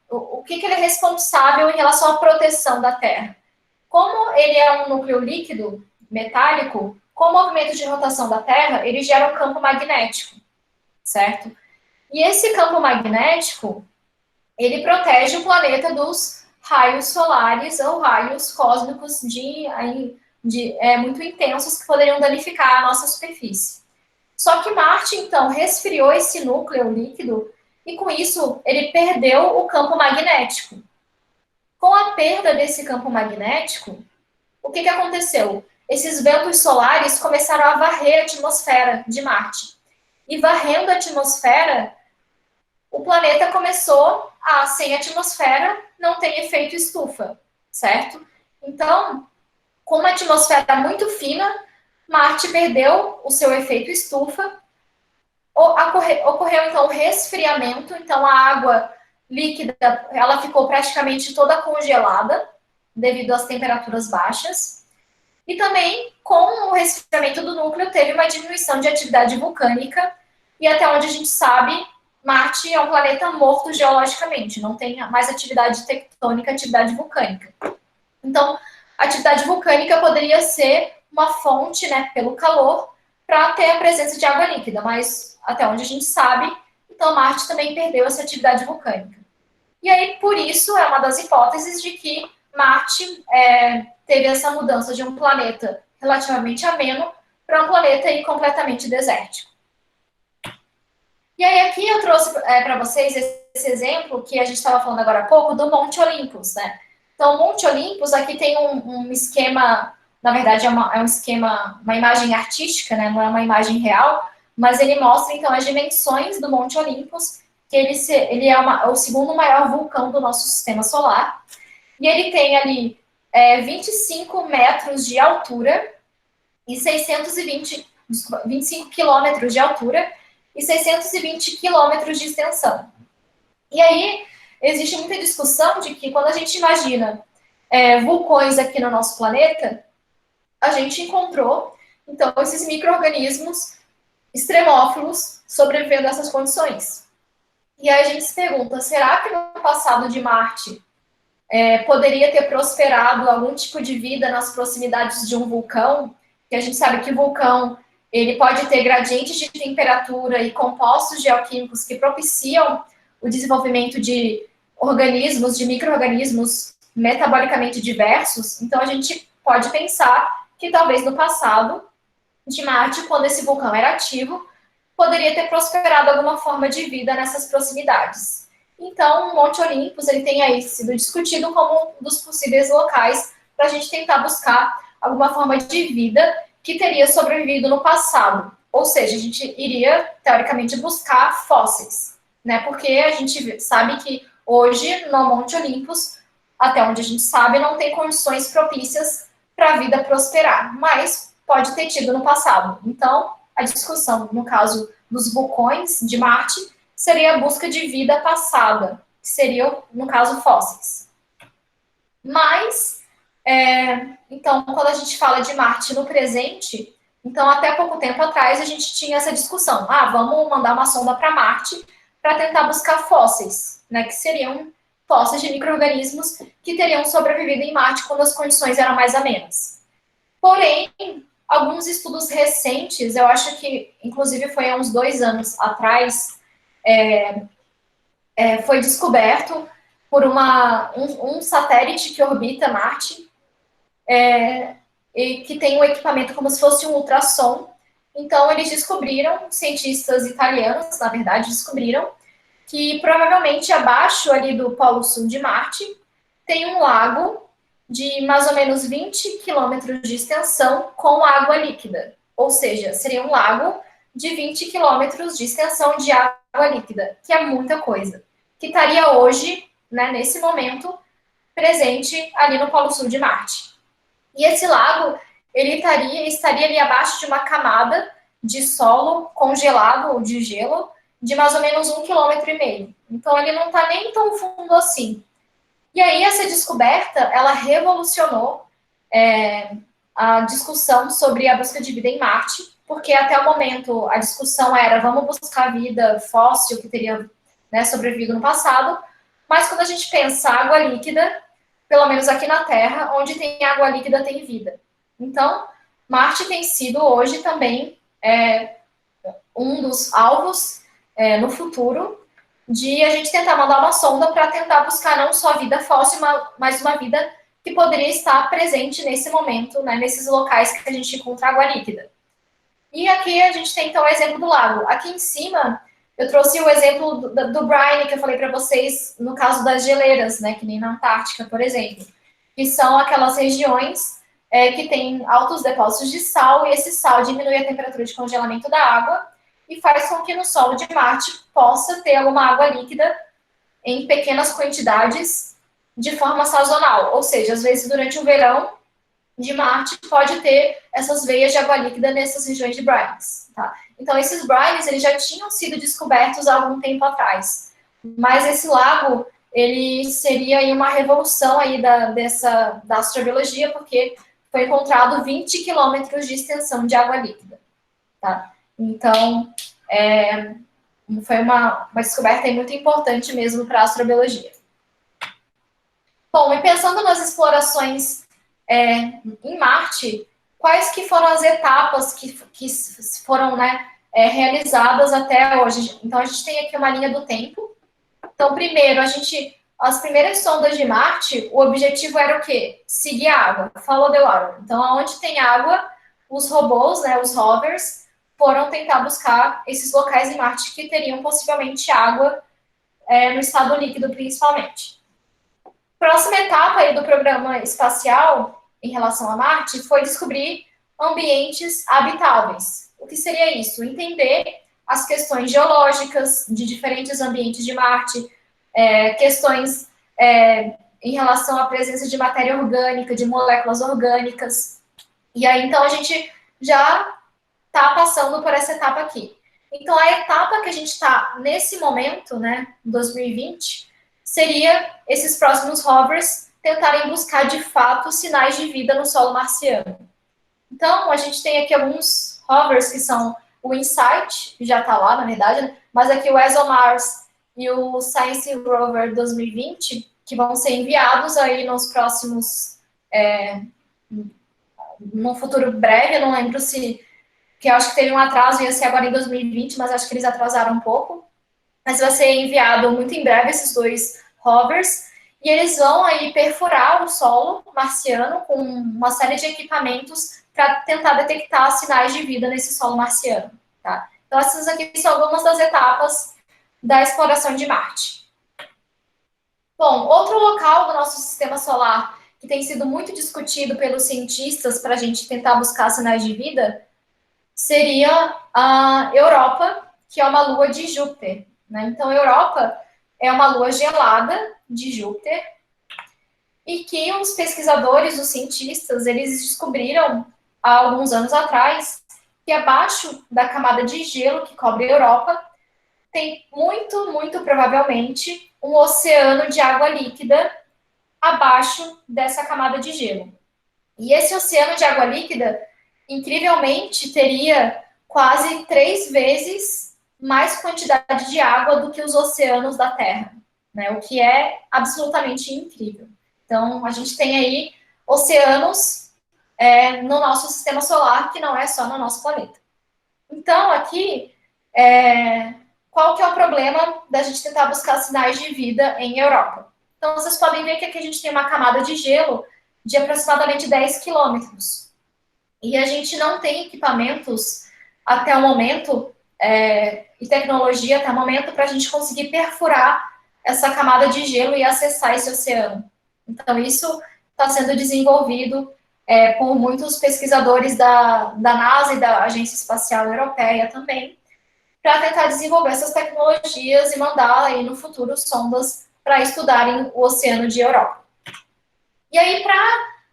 o que ele é responsável em relação à proteção da Terra? Como ele é um núcleo líquido, metálico, com o movimento de rotação da Terra, ele gera um campo magnético, certo? E esse campo magnético, ele protege o planeta dos raios solares ou raios cósmicos muito intensos que poderiam danificar a nossa superfície. Só que Marte, então, resfriou esse núcleo líquido e, com isso, ele perdeu o campo magnético. Com a perda desse campo magnético, o que aconteceu? Esses ventos solares começaram a varrer a atmosfera de Marte. E varrendo a atmosfera, o planeta começou a, sem atmosfera, não tem efeito estufa, certo? Então, com uma atmosfera muito fina, Marte perdeu o seu efeito estufa Ocorreu, então, resfriamento, então a água líquida, ela ficou praticamente toda congelada, devido às temperaturas baixas. E também, com o resfriamento do núcleo, teve uma diminuição de atividade vulcânica, e até onde a gente sabe, Marte é um planeta morto geologicamente, não tem mais atividade tectônica, atividade vulcânica. Então, a atividade vulcânica poderia ser uma fonte, né, pelo calor, para ter a presença de água líquida, mas até onde a gente sabe, então Marte também perdeu essa atividade vulcânica. E aí, por isso, é uma das hipóteses de que Marte teve essa mudança de um planeta relativamente ameno para um planeta completamente desértico. E aí, aqui eu trouxe para vocês esse exemplo que a gente estava falando agora há pouco, do Monte Olympus, né? Então, o Monte Olympus, aqui tem um esquema, na verdade, é um esquema, uma imagem artística, né? Não é uma imagem real, mas ele mostra, então, as dimensões do Monte Olympus, que ele é o segundo maior vulcão do nosso sistema solar, e ele tem ali 25 metros de altura e 25 quilômetros de altura e 620 quilômetros de extensão. E aí, existe muita discussão de que quando a gente imagina vulcões aqui no nosso planeta, a gente encontrou, então, esses micro-organismos extremófilos sobrevivendo a essas condições. E aí a gente se pergunta, será que no passado de Marte poderia ter prosperado algum tipo de vida nas proximidades de um vulcão? Que a gente sabe que o vulcão ele pode ter gradientes de temperatura e compostos geoquímicos que propiciam o desenvolvimento de organismos, de micro-organismos metabolicamente diversos. Então, a gente pode pensar que talvez no passado de Marte, quando esse vulcão era ativo, poderia ter prosperado alguma forma de vida nessas proximidades. Então, o Monte Olympus ele tem aí sido discutido como um dos possíveis locais para a gente tentar buscar alguma forma de vida que teria sobrevivido no passado. Ou seja, a gente iria, teoricamente, buscar fósseis, né? Porque a gente sabe que hoje, no Monte Olympus, até onde a gente sabe, não tem condições propícias para a vida prosperar, mas pode ter tido no passado. Então, a discussão, no caso dos vulcões de Marte, seria a busca de vida passada, que seriam, no caso, fósseis. Mas, então, quando a gente fala de Marte no presente, então, até pouco tempo atrás, a gente tinha essa discussão. Vamos mandar uma sonda para Marte para tentar buscar fósseis, né, que seriam fósseis de micro-organismos que teriam sobrevivido em Marte quando as condições eram mais amenas. Porém, alguns estudos recentes, eu acho que, inclusive, foi há uns 2 anos atrás, foi descoberto por um satélite que orbita Marte, e que tem um equipamento como se fosse um ultrassom. Então, eles descobriram, cientistas italianos, na verdade, descobriram que provavelmente abaixo ali do Polo Sul de Marte tem um lago de mais ou menos 20 quilômetros de extensão com água líquida. Ou seja, seria um lago de 20 quilômetros de extensão de água líquida, que é muita coisa. Que estaria hoje, né, nesse momento, presente ali no Polo Sul de Marte. E esse lago, ele estaria ali abaixo de uma camada de solo congelado ou de gelo de mais ou menos 1,5 km. Então, ele não está nem tão fundo assim. E aí, essa descoberta, ela revolucionou a discussão sobre a busca de vida em Marte, porque até o momento a discussão era vamos buscar vida fóssil que teria, né, sobrevivido no passado, mas quando a gente pensa água líquida, pelo menos aqui na Terra, onde tem água líquida tem vida. Então, Marte tem sido hoje também um dos alvos no futuro de a gente tentar mandar uma sonda para tentar buscar não só vida fóssil, mas uma vida que poderia estar presente nesse momento, né, nesses locais que a gente encontra água líquida. E aqui a gente tem, então, o exemplo do lago. Aqui em cima, eu trouxe o exemplo do brine, que eu falei para vocês, no caso das geleiras, né, que nem na Antártica, por exemplo, que são aquelas regiões que têm altos depósitos de sal, e esse sal diminui a temperatura de congelamento da água e faz com que no solo de Marte possa ter alguma água líquida em pequenas quantidades de forma sazonal. Ou seja, às vezes durante o verão de Marte pode ter essas veias de água líquida nessas regiões de brines, tá? Então, esses brines, eles já tinham sido descobertos há algum tempo atrás. Mas esse lago, ele seria aí uma revolução aí da astrobiologia, porque foi encontrado 20 quilômetros de extensão de água líquida, tá? Então, foi uma descoberta aí muito importante mesmo para a astrobiologia. Bom, e pensando nas explorações em Marte, quais que foram as etapas que foram, né, realizadas até hoje? Então, a gente tem aqui uma linha do tempo. Então, primeiro, as primeiras sondas de Marte, o objetivo era o quê? Seguir a água, follow the water. Então, aonde tem água, os robôs, né, os rovers, foram tentar buscar esses locais em Marte que teriam possivelmente água no estado líquido, principalmente. Próxima etapa aí do programa espacial em relação a Marte foi descobrir ambientes habitáveis. O que seria isso? Entender as questões geológicas de diferentes ambientes de Marte, questões em relação à presença de matéria orgânica, de moléculas orgânicas. E aí, então, a gente já está passando por essa etapa aqui. Então, a etapa que a gente está nesse momento, né, 2020, seria esses próximos rovers tentarem buscar, de fato, sinais de vida no solo marciano. Então, a gente tem aqui alguns rovers que são o InSight, que já está lá, na verdade, né? Mas aqui o ExoMars e o Science Rover 2020, que vão ser enviados aí nos próximos... num futuro breve, eu não lembro se... que eu acho que teve um atraso, ia ser agora em 2020, mas acho que eles atrasaram um pouco. Mas vai ser enviado muito em breve esses dois rovers, e eles vão aí perfurar o solo marciano com uma série de equipamentos para tentar detectar sinais de vida nesse solo marciano, tá? Então, essas aqui são algumas das etapas da exploração de Marte. Bom, outro local do nosso sistema solar que tem sido muito discutido pelos cientistas para a gente tentar buscar sinais de vida seria a Europa, que é uma lua de Júpiter, né? Então, a Europa é uma lua gelada de Júpiter e que os pesquisadores, os cientistas, eles descobriram há alguns anos atrás que abaixo da camada de gelo que cobre a Europa tem muito provavelmente um oceano de água líquida abaixo dessa camada de gelo. E esse oceano de água líquida, incrivelmente, teria quase 3 vezes mais quantidade de água do que os oceanos da Terra, né? O que é absolutamente incrível. Então, a gente tem aí oceanos no nosso sistema solar, que não é só no nosso planeta. Então, aqui, qual que é o problema da gente tentar buscar sinais de vida em Europa? Então, vocês podem ver que aqui a gente tem uma camada de gelo de aproximadamente 10 quilômetros. E a gente não tem equipamentos até o momento, e tecnologia até o momento, para a gente conseguir perfurar essa camada de gelo e acessar esse oceano. Então, isso está sendo desenvolvido por muitos pesquisadores da NASA e da Agência Espacial Europeia também, para tentar desenvolver essas tecnologias e mandar aí no futuro sondas para estudarem o oceano de Europa. E aí, para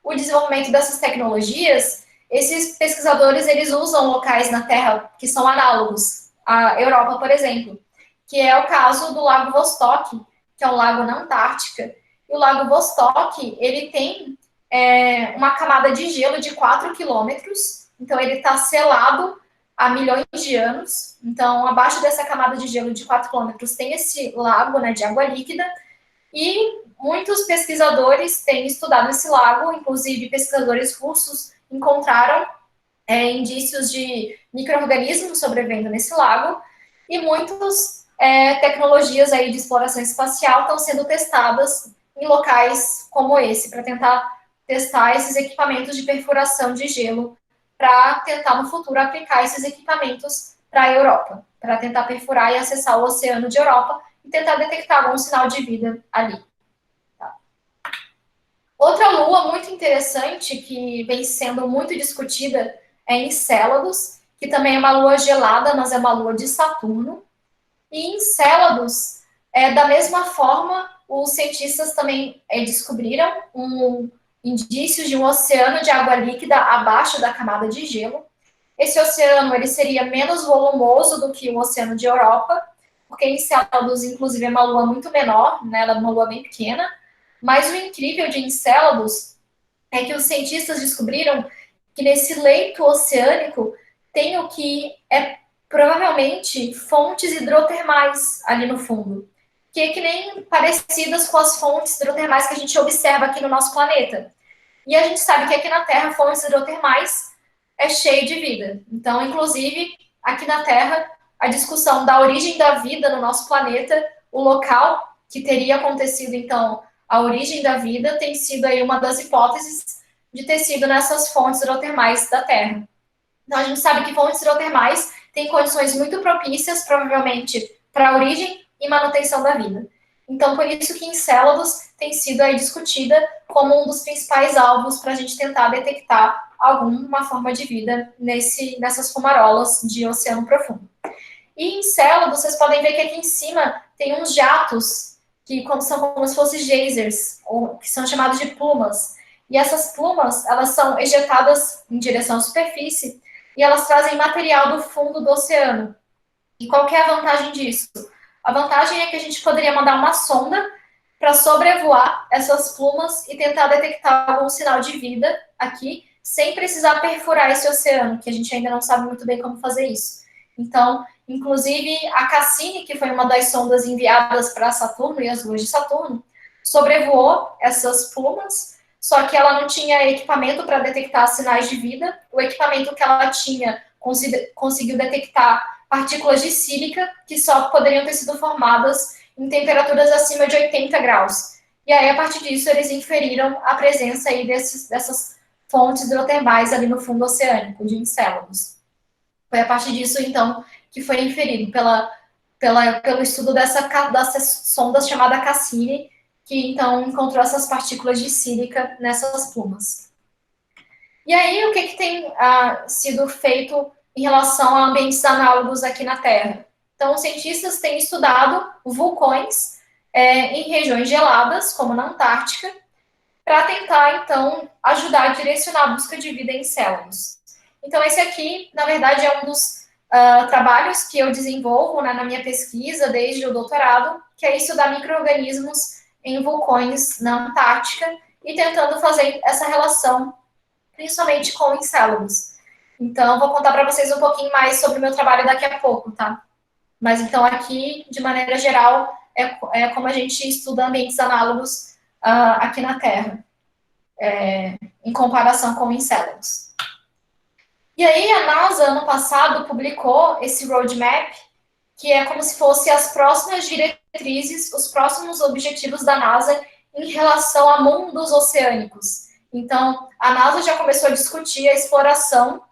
o desenvolvimento dessas tecnologias, esses pesquisadores, eles usam locais na Terra que são análogos à Europa, por exemplo, que é o caso do Lago Vostok, que é um lago na Antártica. E o Lago Vostok, ele tem uma camada de gelo de 4 quilômetros, então ele está selado há milhões de anos. Então, abaixo dessa camada de gelo de 4 quilômetros tem esse lago, né, de água líquida, e muitos pesquisadores têm estudado esse lago, inclusive pesquisadores russos encontraram indícios de micro-organismos sobrevivendo nesse lago, e muitas tecnologias aí de exploração espacial estão sendo testadas em locais como esse, para tentar testar esses equipamentos de perfuração de gelo, para tentar no futuro aplicar esses equipamentos para a Europa, para tentar perfurar e acessar o oceano de Europa e tentar detectar algum sinal de vida ali. Tá? Outra lua muito interessante, que vem sendo muito discutida, é Encélados, que também é uma lua gelada, mas é uma lua de Saturno. E Encélados, da mesma forma, os cientistas também descobriram indícios de um oceano de água líquida abaixo da camada de gelo. Esse oceano ele seria menos volumoso do que o oceano de Europa, porque Encélado, inclusive, é uma lua muito menor, né? Ela é uma lua bem pequena. Mas o incrível de Encélado é que os cientistas descobriram que nesse leito oceânico tem o que é provavelmente fontes hidrotermais ali no fundo, que é que nem parecidas com as fontes hidrotermais que a gente observa aqui no nosso planeta. E a gente sabe que aqui na Terra, fontes hidrotermais é cheio de vida. Então, inclusive, aqui na Terra, a discussão da origem da vida no nosso planeta, o local que teria acontecido, então, a origem da vida, tem sido aí uma das hipóteses de ter sido nessas fontes hidrotermais da Terra. Então, a gente sabe que fontes hidrotermais têm condições muito propícias, provavelmente, para a origem e manutenção da vida. Então, por isso que Encélados tem sido aí discutida como um dos principais alvos para a gente tentar detectar alguma forma de vida nessas fumarolas de oceano profundo. E Encélados, vocês podem ver que aqui em cima tem uns jatos que são como se fossem geysers, ou que são chamados de plumas. E essas plumas, elas são ejetadas em direção à superfície e elas trazem material do fundo do oceano. E qual que é a vantagem disso? A vantagem é que a gente poderia mandar uma sonda para sobrevoar essas plumas e tentar detectar algum sinal de vida aqui, sem precisar perfurar esse oceano, que a gente ainda não sabe muito bem como fazer isso. Então, inclusive, a Cassini, que foi uma das sondas enviadas para Saturno e as luas de Saturno, sobrevoou essas plumas, só que ela não tinha equipamento para detectar sinais de vida. O equipamento que ela tinha conseguiu detectar partículas de sílica que só poderiam ter sido formadas em temperaturas acima de 80 graus. E aí, a partir disso, eles inferiram a presença aí dessas fontes hidrotermais ali no fundo oceânico, de Encélados. Foi a partir disso, então, que foi inferido pelo estudo dessa sonda chamada Cassini, que, então, encontrou essas partículas de sílica nessas plumas. E aí, o que tem sido feito em relação a ambientes análogos aqui na Terra? Então, os cientistas têm estudado vulcões em regiões geladas, como na Antártica, para tentar, então, ajudar a direcionar a busca de vida em Encélados. Então, esse aqui, na verdade, é um dos trabalhos que eu desenvolvo, né, na minha pesquisa, desde o doutorado, que é estudar micro-organismos em vulcões na Antártica e tentando fazer essa relação, principalmente com Encélados. Então, eu vou contar para vocês um pouquinho mais sobre o meu trabalho daqui a pouco, tá? Mas, então, aqui, de maneira geral, é como a gente estuda ambientes análogos aqui na Terra, em comparação com Encélados. E aí, a NASA, ano passado, publicou esse roadmap, que é como se fosse as próximas diretrizes, os próximos objetivos da NASA em relação a mundos oceânicos. Então, a NASA já começou a discutir a exploração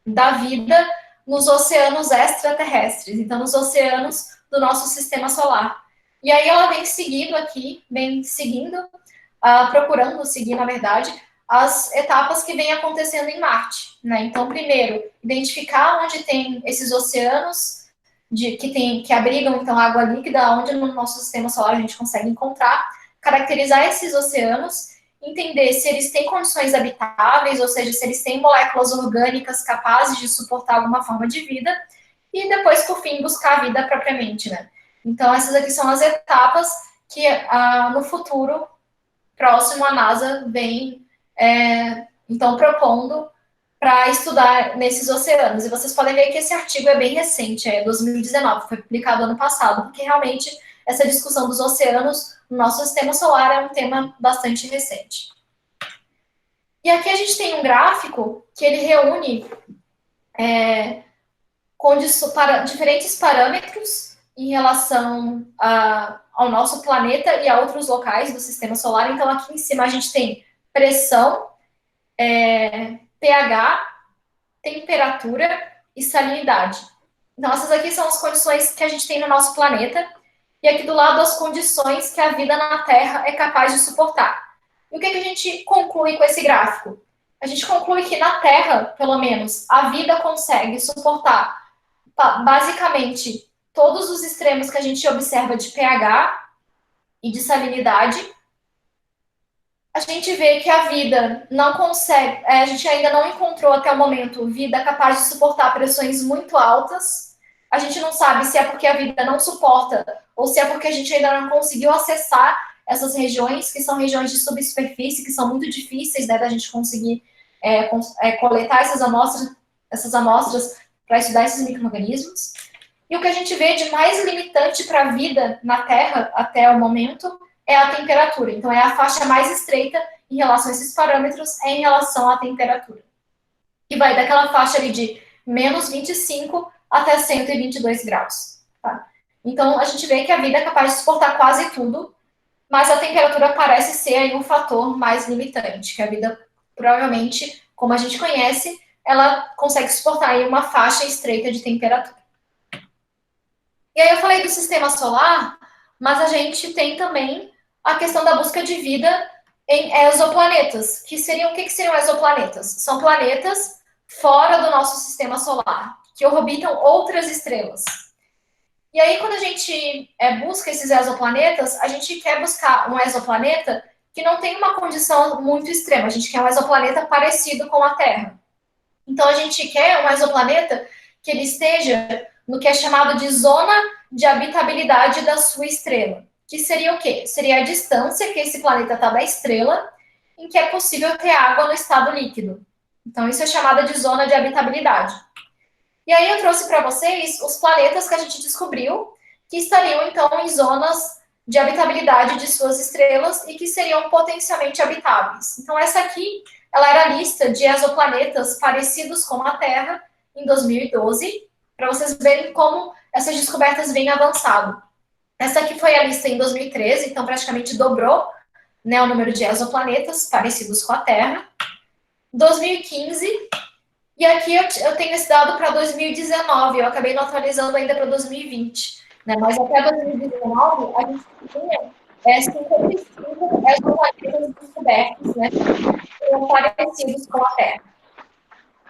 da vida nos oceanos extraterrestres, então nos oceanos do nosso sistema solar. E aí ela vem procurando seguir, na verdade, as etapas que vêm acontecendo em Marte, né? Então, primeiro, identificar onde tem esses oceanos que abrigam, então, água líquida, onde no nosso sistema solar a gente consegue encontrar, caracterizar esses oceanos, entender se eles têm condições habitáveis, ou seja, se eles têm moléculas orgânicas capazes de suportar alguma forma de vida, e depois, por fim, buscar a vida propriamente, né? Então, essas aqui são as etapas que, no futuro próximo, a NASA vem, então, propondo para estudar nesses oceanos. E vocês podem ver que esse artigo é bem recente, é 2019, foi publicado ano passado, porque realmente essa discussão dos oceanos no nosso sistema solar é um tema bastante recente. E aqui a gente tem um gráfico que ele reúne diferentes parâmetros em relação ao nosso planeta e a outros locais do sistema solar. Então, aqui em cima a gente tem pressão, pH, temperatura e salinidade. Então, essas aqui são as condições que a gente tem no nosso planeta. E aqui do lado, as condições que a vida na Terra é capaz de suportar. E o que a gente conclui com esse gráfico? A gente conclui que na Terra, pelo menos, a vida consegue suportar, basicamente, todos os extremos que a gente observa de pH e de salinidade. a gente vê que a vida não consegue, a gente ainda não encontrou até o momento vida capaz de suportar pressões muito altas. A gente não sabe se é porque a vida não suporta ou se é porque a gente ainda não conseguiu acessar essas regiões, que são regiões de subsuperfície, que são muito difíceis, né, da gente conseguir coletar essas amostras para estudar esses micro-organismos. E o que a gente vê de mais limitante para a vida na Terra até o momento é a temperatura. Então, é a faixa mais estreita em relação a esses parâmetros em relação à temperatura. E vai daquela faixa ali de menos 25 até 122 graus. Tá? Então, a gente vê que a vida é capaz de suportar quase tudo, mas a temperatura parece ser aí um fator mais limitante, que a vida, provavelmente, como a gente conhece, ela consegue suportar aí uma faixa estreita de temperatura. E aí eu falei do sistema solar, mas a gente tem também a questão da busca de vida em exoplanetas, que seriam, o que seriam exoplanetas? São planetas fora do nosso sistema solar, que orbitam outras estrelas. E aí, quando a gente busca esses exoplanetas, a gente quer buscar um exoplaneta que não tem uma condição muito extrema, a gente quer um exoplaneta parecido com a Terra. Então, a gente quer um exoplaneta que ele esteja no que é chamado de zona de habitabilidade da sua estrela. Que seria o quê? Seria a distância que esse planeta está da estrela, em que é possível ter água no estado líquido. Então, isso é chamado de zona de habitabilidade. E aí eu trouxe para vocês os planetas que a gente descobriu que estariam, então, em zonas de habitabilidade de suas estrelas e que seriam potencialmente habitáveis. Então, essa aqui, ela era a lista de exoplanetas parecidos com a Terra em 2012, para vocês verem como essas descobertas vêm avançado. Essa aqui foi a lista em 2013, então praticamente dobrou, né, o número de exoplanetas parecidos com a Terra. 2015, e aqui eu tenho esse dado para 2019, eu acabei não atualizando ainda para 2020, né, mas até 2019 a gente tinha 55 exoplanetas descobertos, né, parecidos com a Terra.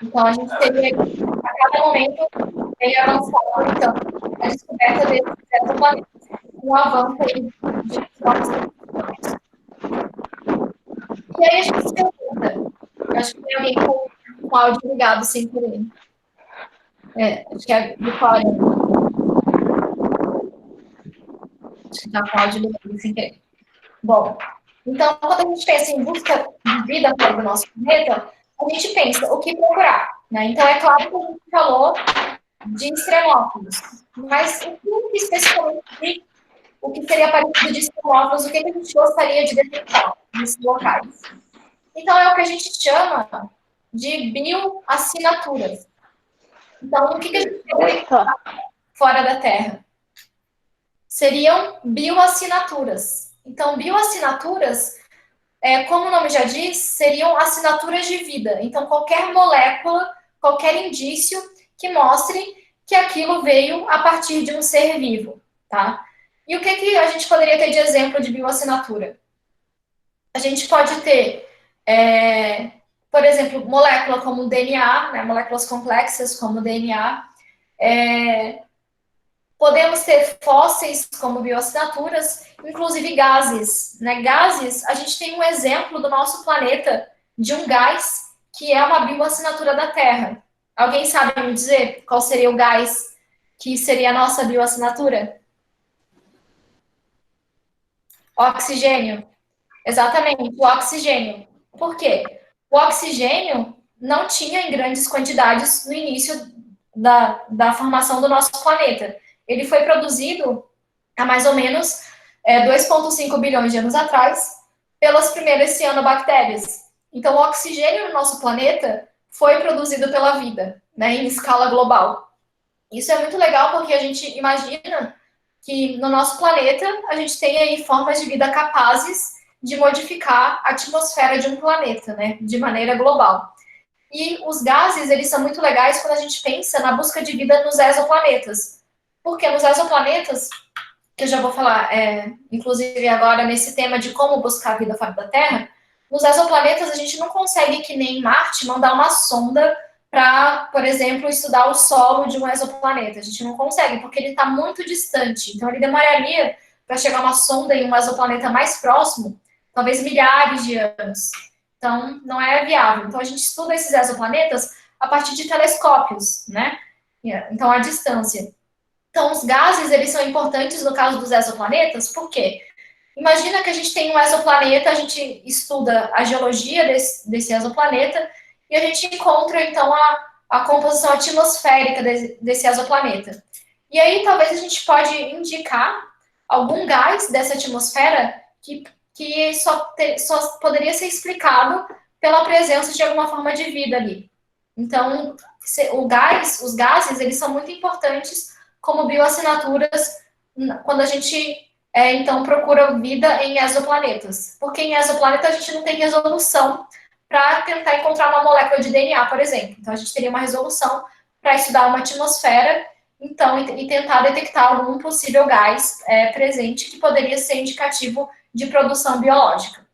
Então a gente teria, a cada momento, bem avançado, então, a descoberta desses exoplanetas. Um avanço aí de planetas. E aí a gente se pergunta, acho que tem alguém com o áudio ligado sem querer. Acho que é Vitória. Acho que está com o áudio ligado sem querer. Bom, então, quando a gente pensa em busca de vida fora do nosso planeta, a gente pensa o que procurar, né? Então, é claro que a gente falou de extremófilos, mas o que especificamente, o que seria parecido de extremófilos, o que a gente gostaria de detectar nesses locais? Então, é o que a gente chama de bioassinaturas. Então, o que a gente detectar fora da Terra? Seriam bioassinaturas. Então, bioassinaturas, como o nome já diz, seriam assinaturas de vida. Então, qualquer molécula, qualquer indício que mostre que aquilo veio a partir de um ser vivo, tá? E o que a gente poderia ter de exemplo de bioassinatura? A gente pode ter, por exemplo, molécula como o DNA, né, moléculas complexas como o DNA. Podemos ter fósseis como bioassinaturas, inclusive gases, né? Gases, a gente tem um exemplo do nosso planeta de um gás que é uma bioassinatura da Terra. Alguém sabe me dizer qual seria o gás que seria a nossa bioassinatura? Oxigênio. Exatamente, o oxigênio. Por quê? O oxigênio não tinha em grandes quantidades no início da formação do nosso planeta. Ele foi produzido há mais ou menos 2,5 bilhões de anos atrás pelas primeiras cianobactérias. Então, o oxigênio no nosso planeta foi produzido pela vida, né, em escala global. Isso é muito legal porque a gente imagina que no nosso planeta a gente tem aí formas de vida capazes de modificar a atmosfera de um planeta, né, de maneira global. E os gases, eles são muito legais quando a gente pensa na busca de vida nos exoplanetas. Porque nos exoplanetas, que eu já vou falar, inclusive agora nesse tema de como buscar vida fora da Terra, nos exoplanetas a gente não consegue, que nem Marte, mandar uma sonda para, por exemplo, estudar o solo de um exoplaneta. A gente não consegue, porque ele está muito distante. Então, ele demoraria para chegar uma sonda em um exoplaneta mais próximo, talvez milhares de anos. Então, não é viável. Então, a gente estuda esses exoplanetas a partir de telescópios, né? Então, à distância. Então, os gases, eles são importantes no caso dos exoplanetas, por quê? Imagina que a gente tem um exoplaneta, a gente estuda a geologia desse exoplaneta e a gente encontra, então, a composição atmosférica desse exoplaneta. E aí, talvez a gente pode indicar algum gás dessa atmosfera que só poderia ser explicado pela presença de alguma forma de vida ali. Então, os gases, eles são muito importantes como bioassinaturas quando a gente, então, procura vida em exoplanetas. Porque em exoplaneta a gente não tem resolução para tentar encontrar uma molécula de DNA, por exemplo. Então, a gente teria uma resolução para estudar uma atmosfera, então, e tentar detectar algum possível gás presente que poderia ser indicativo de produção biológica.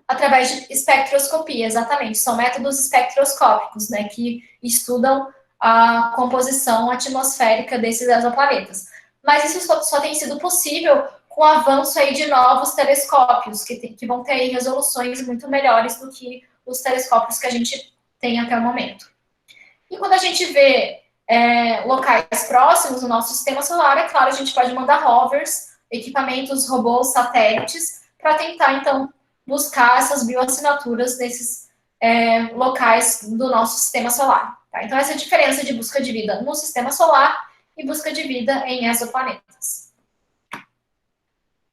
Através de espectroscopia, exatamente. São métodos espectroscópicos, né, que estudam a composição atmosférica desses exoplanetas. Mas isso só tem sido possível com o avanço aí de novos telescópios, que vão ter aí resoluções muito melhores do que os telescópios que a gente tem até o momento. E quando a gente vê locais próximos do nosso sistema solar, é claro, a gente pode mandar rovers, equipamentos, robôs, satélites, para tentar, então, buscar essas bioassinaturas nesses locais do nosso sistema solar. Tá? Então, essa é a diferença de busca de vida no sistema solar e busca de vida em exoplanetas.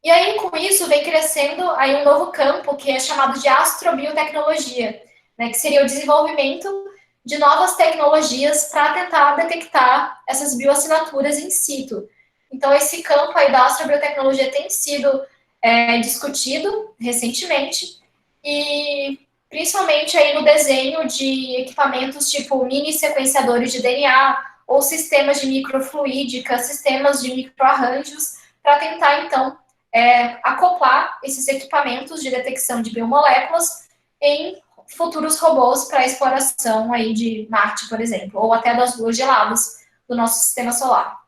E aí, com isso, vem crescendo aí um novo campo que é chamado de astrobiotecnologia, né, que seria o desenvolvimento de novas tecnologias para tentar detectar essas bioassinaturas in situ. Então, esse campo aí da astrobiotecnologia tem sido discutido recentemente, e principalmente aí no desenho de equipamentos tipo mini sequenciadores de DNA, ou sistemas de microfluídica, sistemas de microarranjos, para tentar, então, acoplar esses equipamentos de detecção de biomoléculas em futuros robôs para exploração aí de Marte, por exemplo, ou até das luas geladas do nosso sistema solar.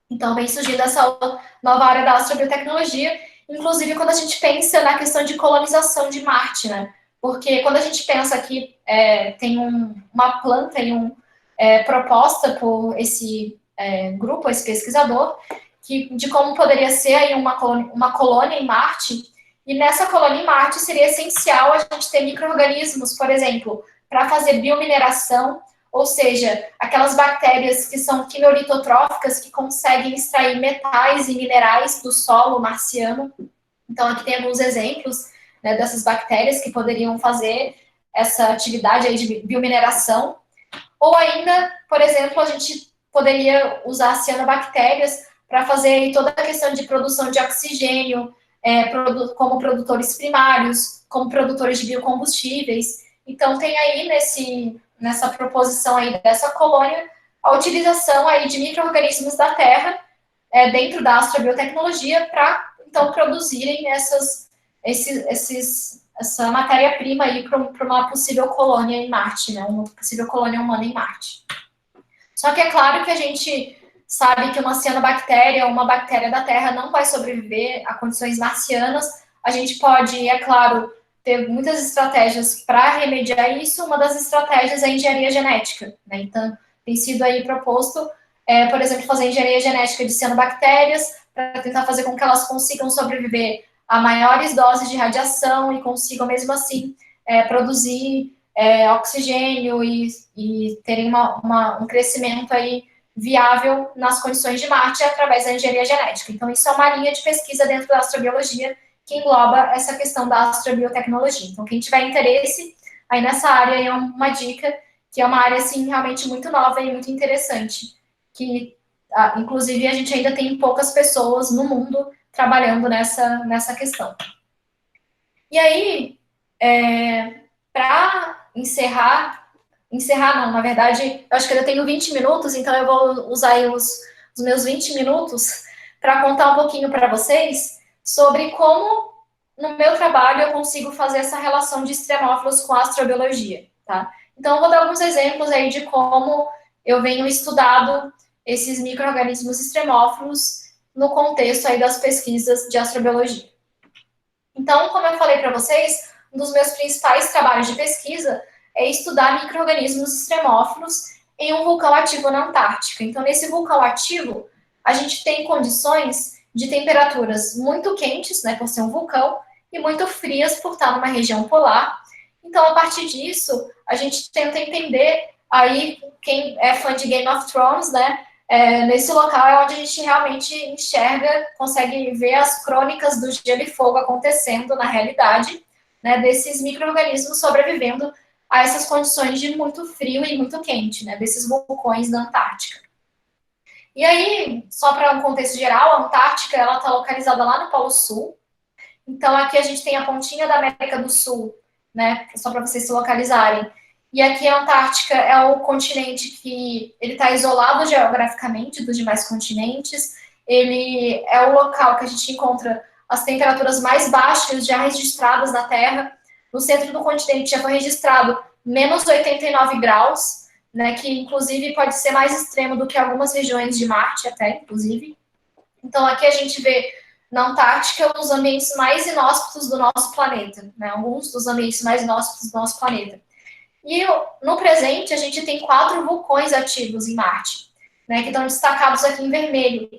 Então, vem surgindo essa nova área da astrobiotecnologia, inclusive quando a gente pensa na questão de colonização de Marte, né? Porque quando a gente pensa que tem uma planta e proposta por esse grupo, esse pesquisador, de como poderia ser aí uma colônia em Marte, e nessa colônia em Marte seria essencial a gente ter micro-organismos, por exemplo, para fazer biomineração, ou seja, aquelas bactérias que são quimio-litotróficas, que conseguem extrair metais e minerais do solo marciano. Então, aqui tem alguns exemplos, né, dessas bactérias que poderiam fazer essa atividade aí de biomineração. Ou ainda, por exemplo, a gente poderia usar cianobactérias para fazer toda a questão de produção de oxigênio, como produtores primários, como produtores de biocombustíveis. Então, tem aí nessa proposição aí dessa colônia a utilização aí de micro-organismos da Terra dentro da astrobiotecnologia para, então, produzirem essa matéria-prima aí para uma possível colônia em Marte, né? Uma possível colônia humana em Marte. Só que é claro que a gente sabe que uma cianobactéria ou uma bactéria da Terra não vai sobreviver a condições marcianas. A gente pode, é claro, ter muitas estratégias para remediar isso. Uma das estratégias é a engenharia genética, né? Então, tem sido aí proposto, por exemplo, fazer engenharia genética de cianobactérias para tentar fazer com que elas consigam sobreviver a maiores doses de radiação e consigam, mesmo assim, produzir oxigênio e terem um crescimento aí viável nas condições de Marte através da engenharia genética. Então, isso é uma linha de pesquisa dentro da astrobiologia que engloba essa questão da astrobiotecnologia. Então, quem tiver interesse aí nessa área, é uma dica, que é uma área, assim, realmente muito nova e muito interessante, que, inclusive, a gente ainda tem poucas pessoas no mundo trabalhando nessa questão. E aí, para encerrar não, na verdade, eu acho que eu tenho 20 minutos, então eu vou usar aí os meus 20 minutos para contar um pouquinho para vocês sobre como, no meu trabalho, eu consigo fazer essa relação de extremófilos com a astrobiologia, tá? Então, eu vou dar alguns exemplos aí de como eu venho estudado esses micro-organismos extremófilos no contexto aí das pesquisas de astrobiologia. Então, como eu falei para vocês, um dos meus principais trabalhos de pesquisa é estudar micro-organismos extremófilos em um vulcão ativo na Antártica. Então, nesse vulcão ativo, a gente tem condições de temperaturas muito quentes, né, por ser um vulcão, e muito frias por estar numa região polar. Então, a partir disso, a gente tenta entender, aí, quem é fã de Game of Thrones, né, nesse local é onde a gente realmente enxerga, consegue ver as crônicas do gelo e fogo acontecendo na realidade, né, desses micro-organismos sobrevivendo a essas condições de muito frio e muito quente, né, desses vulcões da Antártica. E aí, só para um contexto geral, a Antártica ela está localizada lá no Polo Sul. Então, aqui a gente tem a pontinha da América do Sul, né, só para vocês se localizarem. E aqui a Antártica é o continente que ele está isolado geograficamente dos demais continentes. Ele é o local que a gente encontra as temperaturas mais baixas já registradas na Terra. No centro do continente já foi registrado menos 89 graus, né, que inclusive pode ser mais extremo do que algumas regiões de Marte até, inclusive. Então aqui a gente vê na Antártica os ambientes mais inóspitos do nosso planeta, né, alguns dos ambientes mais inóspitos do nosso planeta. E no presente a gente tem 4 vulcões ativos em Marte, né, que estão destacados aqui em vermelho.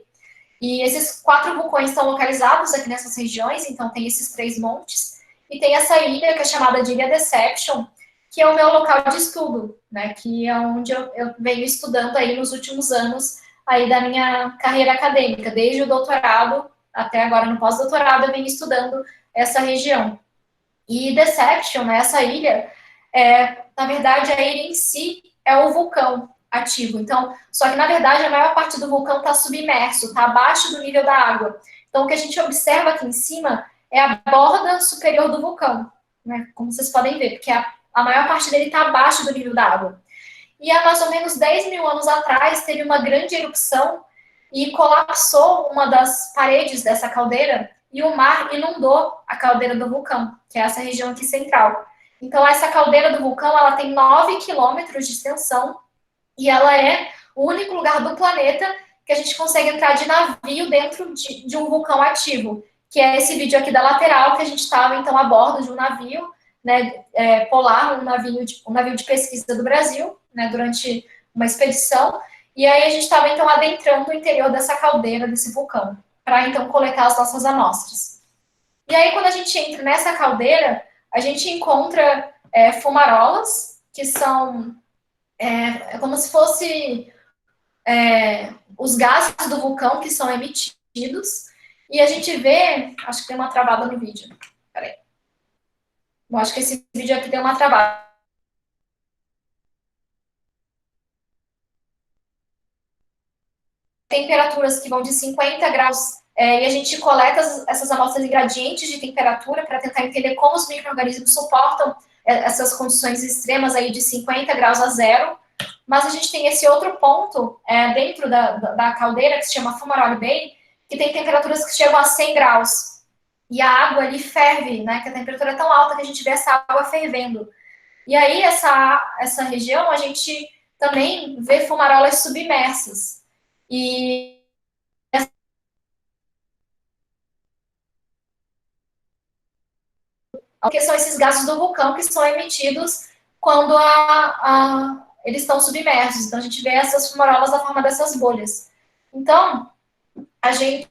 E esses 4 vulcões estão localizados aqui nessas regiões, então tem esses 3 montes, e tem essa ilha que é chamada de Ilha Deception, que é o meu local de estudo, né, que é onde eu venho estudando aí nos últimos anos aí da minha carreira acadêmica, desde o doutorado até agora no pós-doutorado, eu venho estudando essa região. E Deception, né, essa ilha, na verdade, a ilha em si é o vulcão ativo. Então, só que, na verdade, a maior parte do vulcão está submerso, está abaixo do nível da água. Então, o que a gente observa aqui em cima é a borda superior do vulcão, né? Como vocês podem ver, porque a maior parte dele está abaixo do nível da água. E há mais ou menos 10 mil anos atrás, teve uma grande erupção e colapsou uma das paredes dessa caldeira e o mar inundou a caldeira do vulcão, que é essa região aqui central. Então, essa caldeira do vulcão, ela tem 9 quilômetros de extensão e ela é o único lugar do planeta que a gente consegue entrar de navio dentro de um vulcão ativo, que é esse vídeo aqui da lateral, que a gente estava, então, a bordo de um navio, né, polar, um navio de pesquisa do Brasil, né, durante uma expedição, e aí a gente estava, então, adentrando o interior dessa caldeira, desse vulcão, para, então, coletar as nossas amostras. E aí, quando a gente entra nessa caldeira, a gente encontra fumarolas, que são como se fosse os gases do vulcão que são emitidos, e a gente vê, acho que tem uma travada no vídeo, peraí. Bom, acho que esse vídeo aqui deu uma travada. Temperaturas que vão de 50 graus, e a gente coleta essas amostras em gradientes de temperatura para tentar entender como os micro-organismos suportam essas condições extremas aí de 50 graus a zero. Mas a gente tem esse outro ponto dentro da caldeira, que se chama Fumarole Bay, que tem temperaturas que chegam a 100 graus. E a água ali ferve, né? Que a temperatura é tão alta que a gente vê essa água fervendo. E aí, essa região, a gente também vê fumarolas submersas. E que são esses gases do vulcão que são emitidos quando eles estão submersos. Então, a gente vê essas fumarolas na forma dessas bolhas. Então, a gente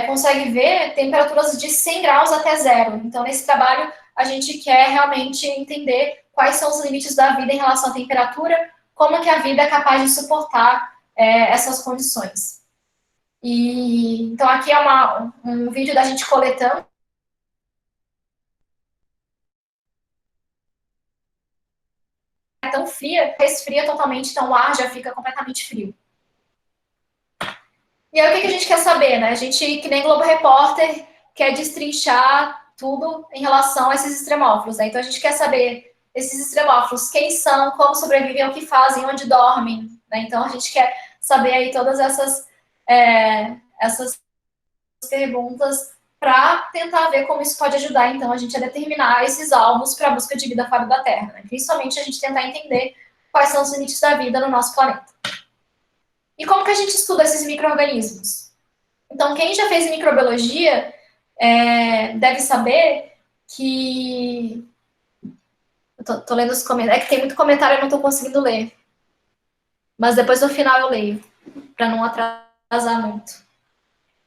consegue ver temperaturas de 100 graus até zero. Então, nesse trabalho, a gente quer realmente entender quais são os limites da vida em relação à temperatura, como que a vida é capaz de suportar essas condições. Então, aqui é um vídeo da gente coletando. É tão fria, resfria totalmente, então o ar já fica completamente frio. E aí, o que a gente quer saber, né? A gente, que nem Globo Repórter, quer destrinchar tudo em relação a esses extremófilos, né? Então, a gente quer saber esses extremófilos, quem são, como sobrevivem, o que fazem, onde dormem, né? Então, a gente quer saber aí todas essas perguntas para tentar ver como isso pode ajudar, então, a gente a determinar esses alvos para a busca de vida fora da Terra, né? Principalmente a gente tentar entender quais são os limites da vida no nosso planeta. E como que a gente estuda esses micro-organismos? Então, quem já fez microbiologia deve saber que... Eu tô lendo os comentários. É que tem muito comentário e eu não tô conseguindo ler. Mas depois no final eu leio, para não atrasar muito.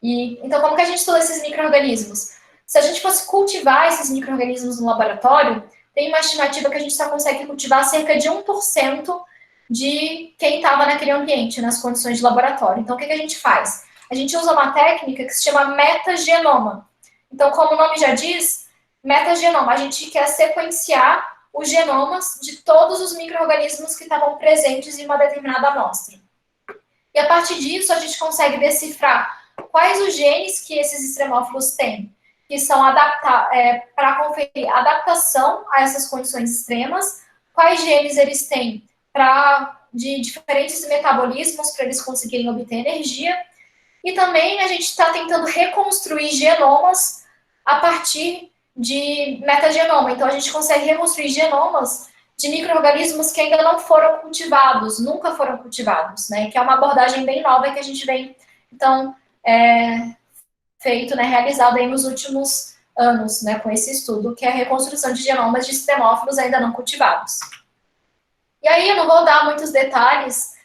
Então, como que a gente estuda esses micro-organismos? Se a gente fosse cultivar esses micro-organismos no laboratório, tem uma estimativa que a gente só consegue cultivar cerca de 1% de quem estava naquele ambiente, nas condições de laboratório. Então, o que a gente faz? A gente usa uma técnica que se chama metagenoma. Então, como o nome já diz, metagenoma, a gente quer sequenciar os genomas de todos os micro-organismos que estavam presentes em uma determinada amostra. E a partir disso, a gente consegue decifrar quais os genes que esses extremófilos têm, que são para conferir adaptação a essas condições extremas, quais genes eles têm de diferentes metabolismos para eles conseguirem obter energia, e também a gente está tentando reconstruir genomas a partir de metagenoma. Então, a gente consegue reconstruir genomas de micro-organismos que ainda não foram cultivados, nunca foram cultivados, né? Que é uma abordagem bem nova que a gente vem, então, feito, né, realizado aí nos últimos anos, né, com esse estudo, que é a reconstrução de genomas de extremófilos ainda não cultivados. E aí eu não vou dar muitos detalhes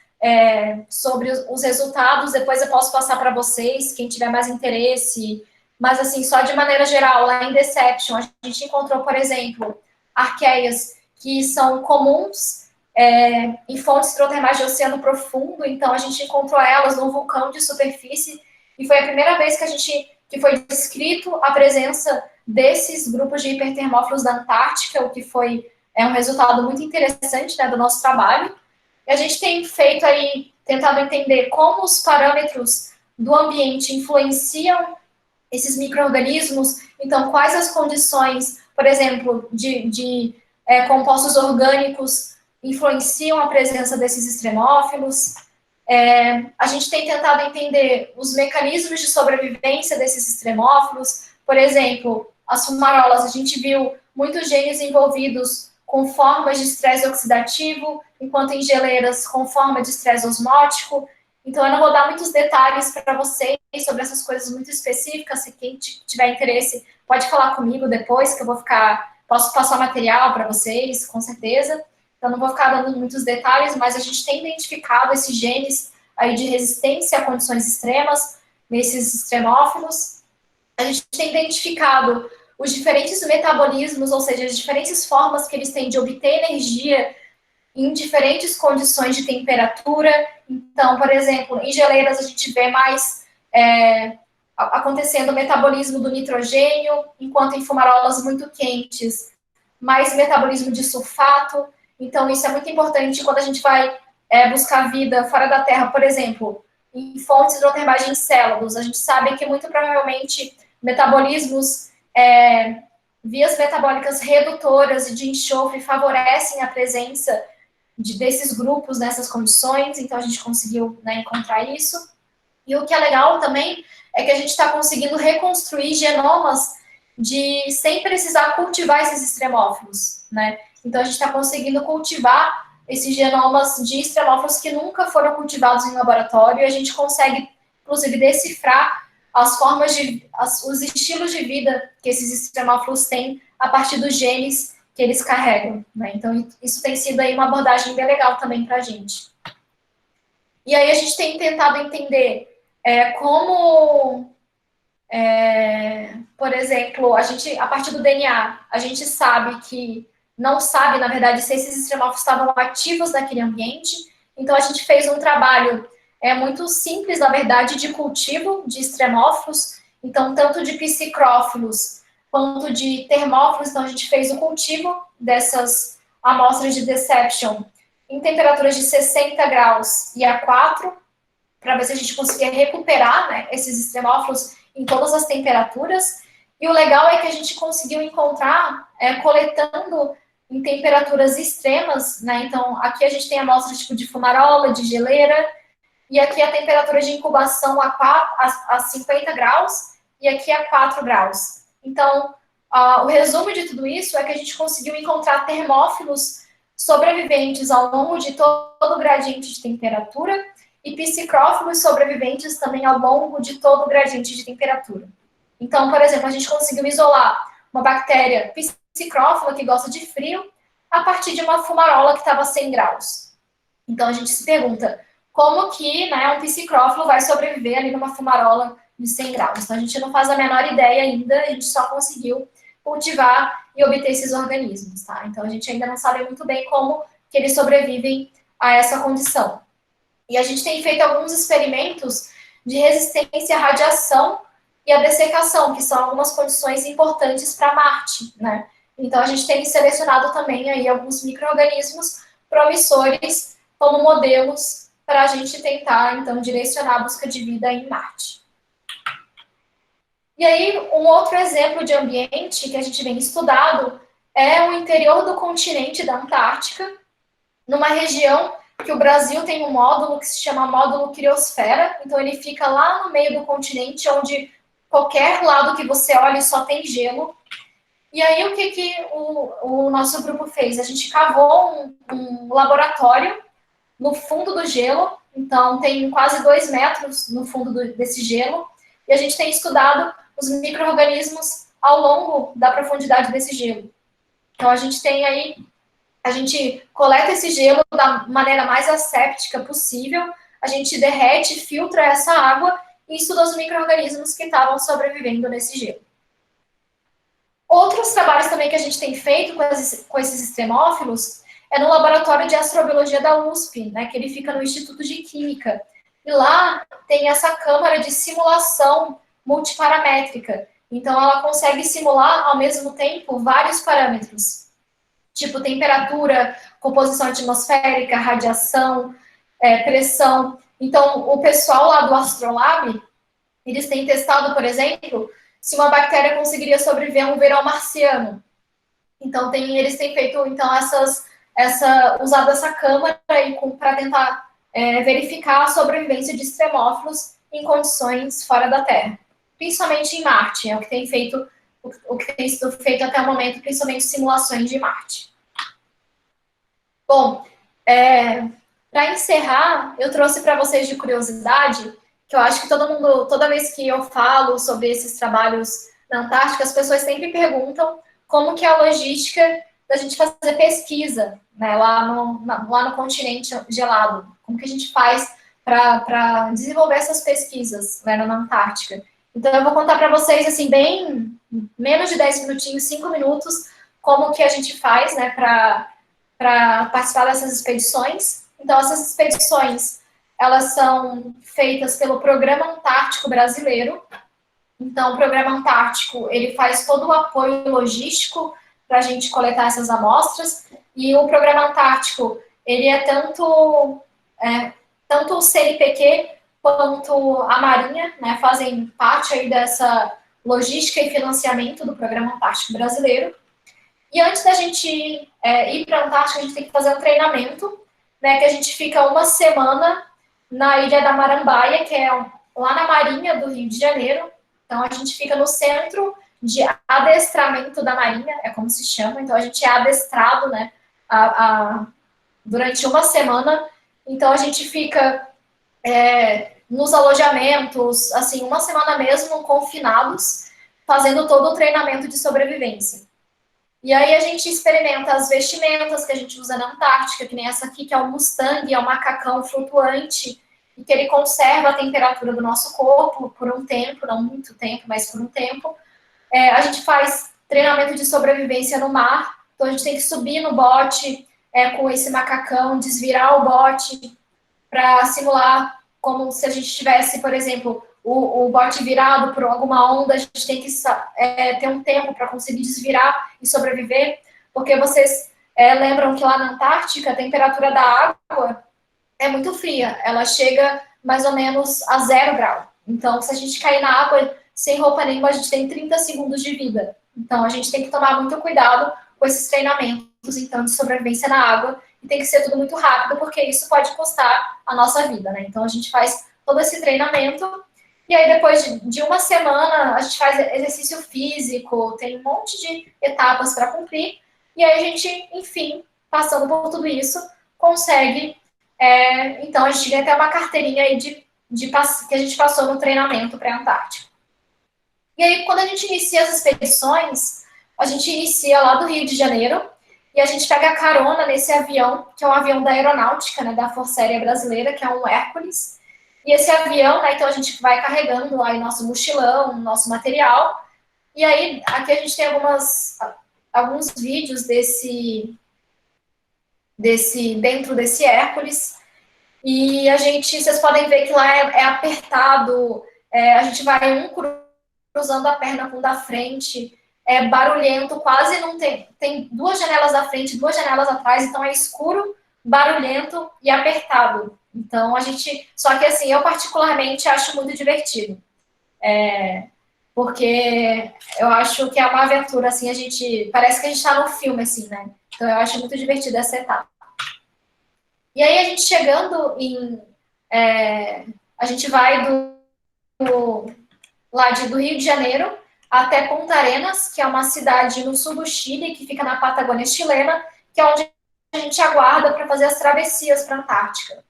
sobre os resultados, depois eu posso passar para vocês, quem tiver mais interesse, mas assim, só de maneira geral, lá em Deception, a gente encontrou, por exemplo, arqueias que são comuns em fontes hidrotermais de oceano profundo, então a gente encontrou elas num vulcão de superfície, e foi a primeira vez que foi descrito a presença desses grupos de hipertermófilos da Antártica, o que foi um resultado muito interessante, né, do nosso trabalho. E a gente tem feito aí, tentado entender como os parâmetros do ambiente influenciam esses micro-organismos, então quais as condições, por exemplo, de compostos orgânicos influenciam a presença desses extremófilos. A gente tem tentado entender os mecanismos de sobrevivência desses extremófilos. Por exemplo, as fumarolas, a gente viu muitos genes envolvidos com formas de estresse oxidativo, enquanto em geleiras com forma de estresse osmótico. Então, eu não vou dar muitos detalhes para vocês sobre essas coisas muito específicas. Se quem tiver interesse, pode falar comigo depois, que eu posso passar material para vocês, com certeza. Então, não vou ficar dando muitos detalhes, mas a gente tem identificado esses genes aí de resistência a condições extremas nesses extremófilos. A gente tem identificado os diferentes metabolismos, ou seja, as diferentes formas que eles têm de obter energia em diferentes condições de temperatura. Então, por exemplo, em geleiras a gente vê mais acontecendo o metabolismo do nitrogênio, enquanto em fumarolas muito quentes, mais metabolismo de sulfato. Então, isso é muito importante quando a gente vai buscar vida fora da Terra, por exemplo, em fontes hidrotermais de Encélados. A gente sabe que muito provavelmente metabolismos, vias metabólicas redutoras e de enxofre favorecem a presença desses grupos nessas condições, então a gente conseguiu, né, encontrar isso. E o que é legal também é que a gente está conseguindo reconstruir genomas sem precisar cultivar esses extremófilos, né? Então a gente está conseguindo cultivar esses genomas de extremófilos que nunca foram cultivados em laboratório, e a gente consegue, inclusive, decifrar os estilos de vida que esses extremófilos têm a partir dos genes que eles carregam, né? Então, isso tem sido aí uma abordagem bem legal também para a gente. E aí a gente tem tentado entender como, por exemplo, a partir do DNA, a gente não sabe, na verdade, se esses extremófilos estavam ativos naquele ambiente. Então, a gente fez um trabalho muito simples, na verdade, de cultivo de extremófilos, então, tanto de psicrófilos quanto de termófilos. Então, a gente fez o cultivo dessas amostras de Deception em temperaturas de 60 graus e A4, para ver se a gente conseguia recuperar, né, esses extremófilos em todas as temperaturas. E o legal é que a gente conseguiu encontrar, coletando em temperaturas extremas, né? Então, aqui a gente tem amostras tipo de fumarola, de geleira, e aqui a temperatura de incubação a 50 graus, e aqui a 4 graus. Então, o resumo de tudo isso é que a gente conseguiu encontrar termófilos sobreviventes ao longo de todo o gradiente de temperatura e psicrófilos sobreviventes também ao longo de todo o gradiente de temperatura. Então, por exemplo, a gente conseguiu isolar uma bactéria psicrófila que gosta de frio a partir de uma fumarola que estava a 100 graus. Então, a gente se pergunta como que, né, um psicrófilo vai sobreviver ali numa fumarola de 100 graus. Então, a gente não faz a menor ideia ainda, a gente só conseguiu cultivar e obter esses organismos, tá? Então, a gente ainda não sabe muito bem como que eles sobrevivem a essa condição. E a gente tem feito alguns experimentos de resistência à radiação e à dessecação, que são algumas condições importantes para Marte, né? Então, a gente tem selecionado também aí alguns micro-organismos promissores como modelos para a gente tentar, então, direcionar a busca de vida em Marte. E aí, um outro exemplo de ambiente que a gente vem estudado é o interior do continente da Antártica, numa região que o Brasil tem um módulo que se chama módulo criosfera, então ele fica lá no meio do continente, onde qualquer lado que você olhe só tem gelo. E aí, o que o nosso grupo fez? A gente cavou um laboratório no fundo do gelo, então tem quase 2 metros no fundo desse gelo, e a gente tem estudado os micro-organismos ao longo da profundidade desse gelo. Então, a gente coleta esse gelo da maneira mais asséptica possível, a gente derrete, filtra essa água e estuda os micro-organismos que estavam sobrevivendo nesse gelo. Outros trabalhos também que a gente tem feito com esses extremófilos é no laboratório de astrobiologia da USP, né, que ele fica no Instituto de Química. E lá tem essa câmara de simulação multiparamétrica. Então, ela consegue simular, ao mesmo tempo, vários parâmetros, tipo temperatura, composição atmosférica, radiação, pressão. Então, o pessoal lá do Astrolab, eles têm testado, por exemplo, se uma bactéria conseguiria sobreviver a um verão marciano. Então, eles têm feito, então, usado essa câmara para tentar verificar a sobrevivência de extremófilos em condições fora da Terra. Principalmente em Marte, é o que tem sido feito até o momento, principalmente simulações de Marte. Bom, para encerrar, eu trouxe para vocês de curiosidade, que eu acho que toda vez que eu falo sobre esses trabalhos na Antártica, as pessoas sempre perguntam como que é a logística da gente fazer pesquisa, né, lá no continente gelado. Como que a gente faz para desenvolver essas pesquisas, né, na Antártica. Então, eu vou contar para vocês, assim, bem menos de 10 minutinhos, 5 minutos, como que a gente faz, né, para participar dessas expedições. Então, essas expedições, elas são feitas pelo Programa Antártico Brasileiro. Então, o Programa Antártico, ele faz todo o apoio logístico para a gente coletar essas amostras, e o Programa Antártico, ele é tanto o CNPq quanto a Marinha, né, fazem parte aí dessa logística e financiamento do Programa Antártico Brasileiro. E antes da gente ir para a Antártica, a gente tem que fazer um treinamento, né, que a gente fica uma semana na Ilha da Marambaia, que é lá na Marinha do Rio de Janeiro. Então, a gente fica no centro de adestramento da Marinha, é como se chama. Então, a gente é adestrado, né, durante uma semana. Então, a gente fica nos alojamentos, assim, uma semana mesmo, confinados, fazendo todo o treinamento de sobrevivência. E aí a gente experimenta as vestimentas que a gente usa na Antártica, que nem essa aqui, que é o Mustang, é um macacão flutuante, e que ele conserva a temperatura do nosso corpo por um tempo, não muito tempo, mas por um tempo. A gente faz treinamento de sobrevivência no mar, então a gente tem que subir no bote com esse macacão, desvirar o bote para simular como se a gente tivesse, por exemplo, o bote virado por alguma onda, a gente tem que ter um tempo para conseguir desvirar e sobreviver, porque vocês lembram que lá na Antártica a temperatura da água é muito fria, ela chega mais ou menos a 0 grau. Então, se a gente cair na água sem roupa nenhuma, a gente tem 30 segundos de vida. Então, a gente tem que tomar muito cuidado com esses treinamentos, então, de sobrevivência na água, e tem que ser tudo muito rápido, porque isso pode custar a nossa vida, né? Então, a gente faz todo esse treinamento, e aí, depois de uma semana, a gente faz exercício físico, tem um monte de etapas para cumprir, e aí a gente, enfim, passando por tudo isso, consegue, então, a gente ganha até uma carteirinha aí que a gente passou no treinamento pré-antártico. E aí, quando a gente inicia as expedições, a gente inicia lá do Rio de Janeiro, e a gente pega carona nesse avião, que é um avião da aeronáutica, né, da Força Aérea Brasileira, que é um Hércules. E esse avião, né, então a gente vai carregando lá em nosso mochilão, nosso material. E aí, aqui a gente tem alguns vídeos dentro desse Hércules. E vocês podem ver que lá é apertado, a gente vai cruzando a perna com o da frente, é barulhento, quase não tem duas janelas da frente, duas janelas atrás, então é escuro, barulhento e apertado. Então só que assim, eu particularmente acho muito divertido, porque eu acho que é uma aventura, assim, parece que a gente está no filme, assim, né? Então eu acho muito divertido essa etapa. E aí a gente chegando a gente vai do Rio de Janeiro até Punta Arenas, que é uma cidade no sul do Chile, que fica na Patagônia chilena, que é onde a gente aguarda para fazer as travessias para a Antártica.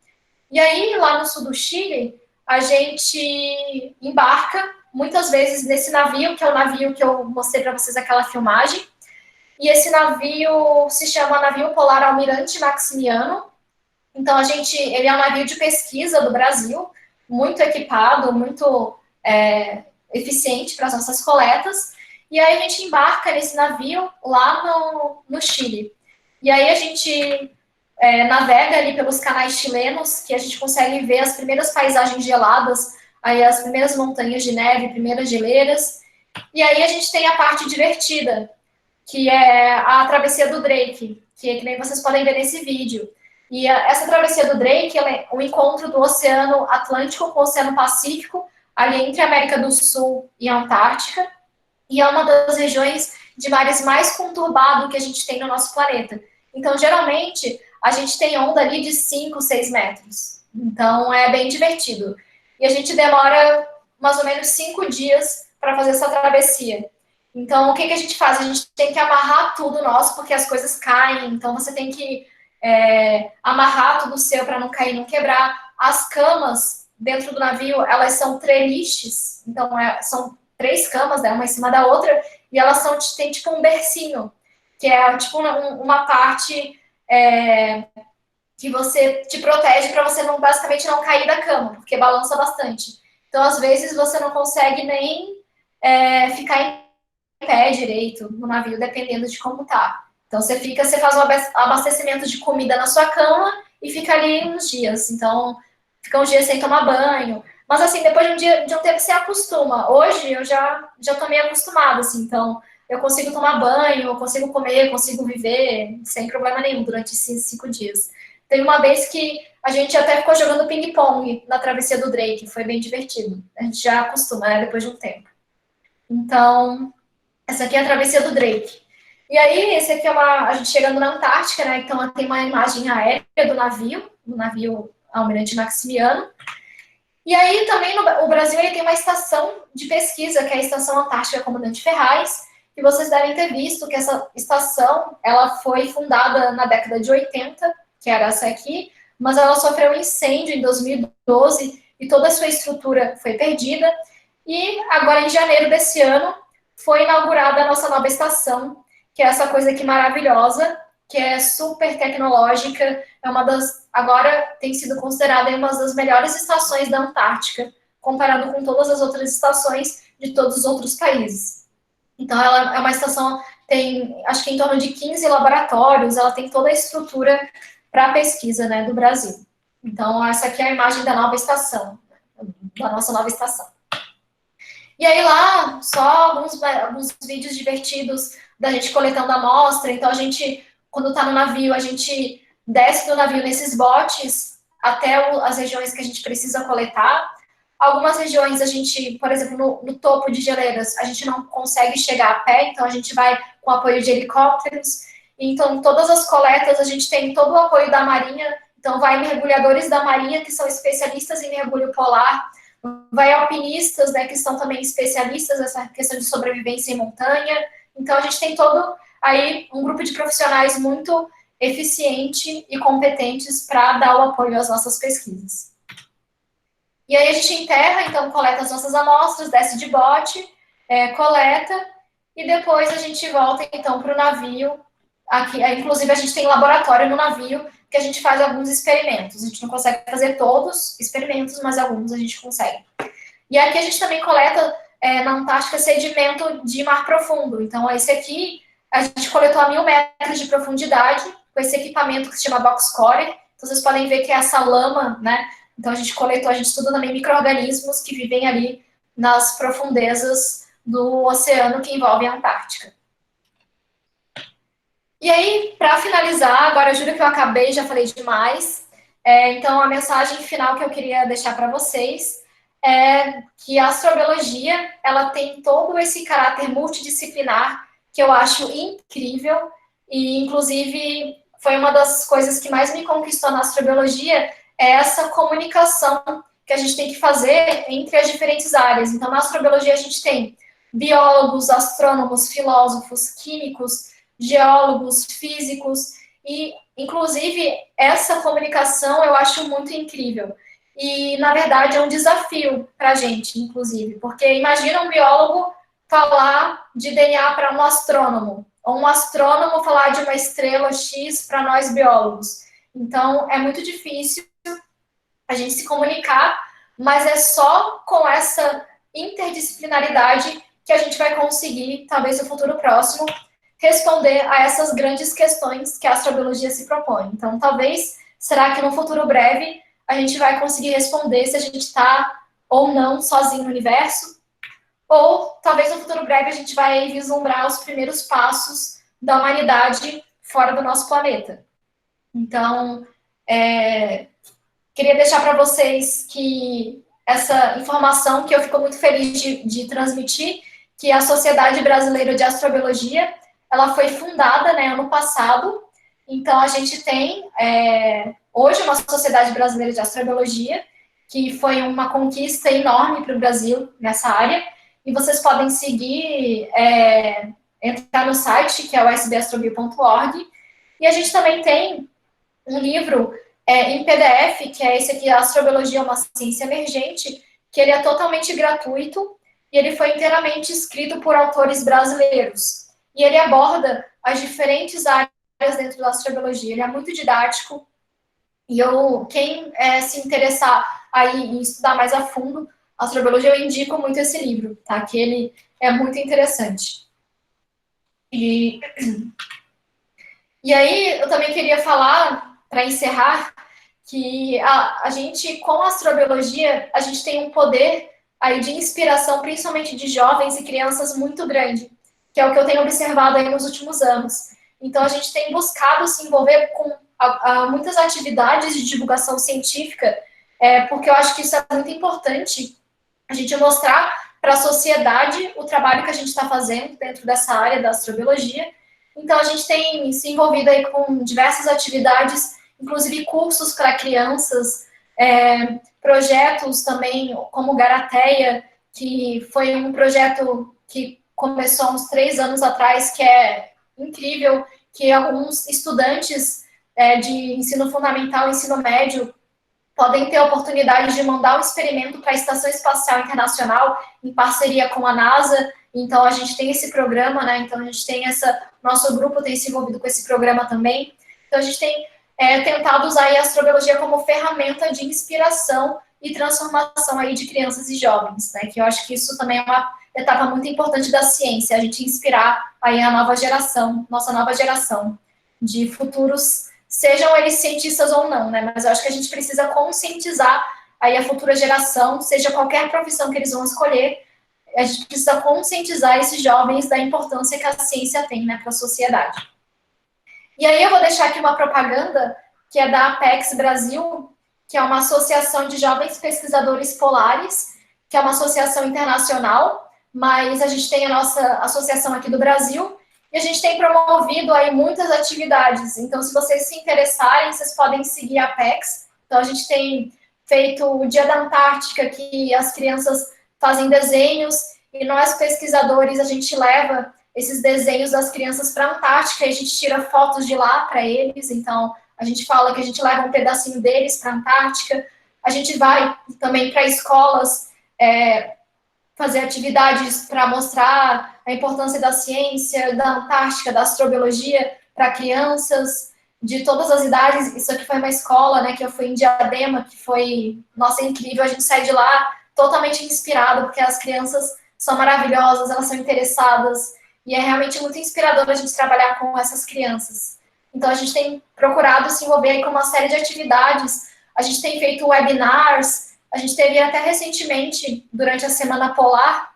E aí, lá no sul do Chile, a gente embarca, muitas vezes, nesse navio, que é o navio que eu mostrei para vocês aquela filmagem. E esse navio se chama Navio Polar Almirante Maximiano. Então, ele é um navio de pesquisa do Brasil, muito equipado, muito eficiente para as nossas coletas. E aí a gente embarca nesse navio lá no Chile. E aí a gente navega ali pelos canais chilenos, que a gente consegue ver as primeiras paisagens geladas, aí as primeiras montanhas de neve, primeiras geleiras. E aí a gente tem a parte divertida, que é a travessia do Drake, que nem vocês podem ver nesse vídeo. E essa travessia do Drake é o encontro do Oceano Atlântico com o Oceano Pacífico, ali entre a América do Sul e a Antártica, e é uma das regiões de mares mais conturbado que a gente tem no nosso planeta. Então, geralmente, a gente tem onda ali de 5, 6 metros. Então, é bem divertido. E a gente demora mais ou menos 5 dias para fazer essa travessia. Então, o que a gente faz? A gente tem que amarrar tudo nosso, porque as coisas caem. Então, você tem que amarrar tudo seu para não cair, não quebrar. As camas dentro do navio, elas são treliches. Então, são 3 camas, né, uma em cima da outra, e elas têm tipo um bercinho, que é tipo uma parte que você te protege para você basicamente não cair da cama, porque balança bastante. Então, às vezes, você não consegue nem ficar em pé direito no navio, dependendo de como tá. Então, você faz um abastecimento de comida na sua cama e fica ali uns dias. Então, fica uns dias sem tomar banho. Mas, assim, depois de um tempo você acostuma. Hoje, eu já tô meio acostumada, assim. Então, eu consigo tomar banho, eu consigo comer, eu consigo viver sem problema nenhum durante esses 5 dias. Teve uma vez que a gente até ficou jogando ping-pong na travessia do Drake. Foi bem divertido. A gente já acostuma, né, depois de um tempo. Então, essa aqui é a travessia do Drake. E aí, esse aqui a gente chegando na Antártica, né? Então, tem uma imagem aérea do navio Almirante Maximiano. E aí, também, o Brasil ele tem uma estação de pesquisa, que é a Estação Antártica Comandante Ferraz, e vocês devem ter visto que essa estação, ela foi fundada na década de 80, que era essa aqui, mas ela sofreu um incêndio em 2012, e toda a sua estrutura foi perdida. E agora, em janeiro desse ano, foi inaugurada a nossa nova estação, que é essa coisa aqui maravilhosa, que é super tecnológica, agora tem sido considerada uma das melhores estações da Antártica, comparado com todas as outras estações de todos os outros países. Então, ela é uma estação, tem, acho que em torno de 15 laboratórios, ela tem toda a estrutura para a pesquisa, né, do Brasil. Então, essa aqui é a imagem da nova estação, da nossa nova estação. E aí lá, só alguns vídeos divertidos da gente coletando a amostra. Então, quando tá no navio, a gente desce do navio nesses botes até as regiões que a gente precisa coletar. Algumas regiões a gente, por exemplo, no topo de geleiras, a gente não consegue chegar a pé, então a gente vai com apoio de helicópteros. Então, todas as coletas, a gente tem todo o apoio da Marinha. Então, vai mergulhadores da Marinha, que são especialistas em mergulho polar, vai alpinistas, né, que são também especialistas nessa questão de sobrevivência em montanha. Então, a gente tem todo aí um grupo de profissionais muito eficiente e competentes para dar o apoio às nossas pesquisas. E aí a gente enterra, então coleta as nossas amostras, desce de bote, coleta, e depois a gente volta, então, para o navio. Aqui, inclusive, a gente tem laboratório no navio, que a gente faz alguns experimentos. A gente não consegue fazer todos experimentos, mas alguns a gente consegue. E aqui a gente também coleta, na Antártica, sedimento de mar profundo. Então, esse aqui, a gente coletou a 1.000 metros de profundidade, com esse equipamento que se chama Boxcore. Então, vocês podem ver que é essa lama, né? Então, a gente estuda também micro-organismos que vivem ali nas profundezas do oceano que envolve a Antártica. E aí, para finalizar, agora eu juro que eu acabei, já falei demais. Então, a mensagem final que eu queria deixar para vocês é que a astrobiologia, ela tem todo esse caráter multidisciplinar que eu acho incrível, e, inclusive, foi uma das coisas que mais me conquistou na astrobiologia, é essa comunicação que a gente tem que fazer entre as diferentes áreas. Então, na astrobiologia, a gente tem biólogos, astrônomos, filósofos, químicos, geólogos, físicos, e, inclusive, essa comunicação eu acho muito incrível. E, na verdade, é um desafio para a gente, inclusive, porque imagina um biólogo falar de DNA para um astrônomo, ou um astrônomo falar de uma estrela X para nós biólogos. Então, é muito difícil a gente se comunicar, mas é só com essa interdisciplinaridade que a gente vai conseguir, talvez no futuro próximo, responder a essas grandes questões que a astrobiologia se propõe. Então, talvez, será que no futuro breve a gente vai conseguir responder se a gente está ou não sozinho no universo? Ou talvez no futuro breve a gente vai vislumbrar os primeiros passos da humanidade fora do nosso planeta. Então, queria deixar para vocês que essa informação que eu fico muito feliz de transmitir, que a Sociedade Brasileira de Astrobiologia, ela foi fundada, né, ano passado. Então, a gente tem hoje uma Sociedade Brasileira de Astrobiologia, que foi uma conquista enorme para o Brasil nessa área. E vocês podem seguir, entrar no site, que é o sbastrobi.org. E a gente também tem um livro em PDF, que é esse aqui, Astrobiologia é uma Ciência Emergente, que ele é totalmente gratuito e ele foi inteiramente escrito por autores brasileiros. E ele aborda as diferentes áreas dentro da astrobiologia. Ele é muito didático e quem se interessar aí em estudar mais a fundo a astrobiologia, eu indico muito esse livro, tá? Que ele é muito interessante. E aí, eu também queria falar, para encerrar, que a gente, com a astrobiologia, a gente tem um poder aí de inspiração, principalmente de jovens e crianças, muito grande, que é o que eu tenho observado aí nos últimos anos. Então, a gente tem buscado se envolver com muitas atividades de divulgação científica, porque eu acho que isso é muito importante, a gente mostrar para a sociedade o trabalho que a gente está fazendo dentro dessa área da astrobiologia. Então, a gente tem se envolvido aí com diversas atividades, inclusive cursos para crianças, projetos também, como Garateia, que foi um projeto que começou há uns 3 anos atrás, que é incrível, que alguns estudantes de ensino fundamental e ensino médio podem ter a oportunidade de mandar um experimento para a Estação Espacial Internacional, em parceria com a NASA. Então, a gente tem esse programa, né? Então, a gente tem nosso grupo tem se envolvido com esse programa também. Então, a gente tem tentado usar a astrobiologia como ferramenta de inspiração e transformação aí de crianças e jovens, né? Que eu acho que isso também é uma etapa muito importante da ciência, a gente inspirar aí a nova geração, nossa nova geração de futuros, sejam eles cientistas ou não, né? Mas eu acho que a gente precisa conscientizar aí a futura geração, seja qualquer profissão que eles vão escolher, a gente precisa conscientizar esses jovens da importância que a ciência tem, né, para a sociedade. E aí eu vou deixar aqui uma propaganda, que é da Apex Brasil, que é uma associação de jovens pesquisadores polares, que é uma associação internacional, mas a gente tem a nossa associação aqui do Brasil, e a gente tem promovido aí muitas atividades. Então, se vocês se interessarem, vocês podem seguir a Apex. Então, a gente tem feito o Dia da Antártica, que as crianças fazem desenhos, e nós, pesquisadores, a gente leva esses desenhos das crianças para a Antártica, e a gente tira fotos de lá para eles. Então, a gente fala que a gente leva um pedacinho deles para a Antártica. A gente vai também para escolas fazer atividades para mostrar a importância da ciência, da Antártica, da astrobiologia para crianças de todas as idades. Isso aqui foi uma escola, né, que eu fui em Diadema, que foi, nossa, incrível. A gente sai de lá totalmente inspirado, porque as crianças são maravilhosas, elas são interessadas, e é realmente muito inspirador a gente trabalhar com essas crianças. Então, a gente tem procurado se envolver aí com uma série de atividades. A gente tem feito webinars, a gente teve até recentemente, durante a Semana Polar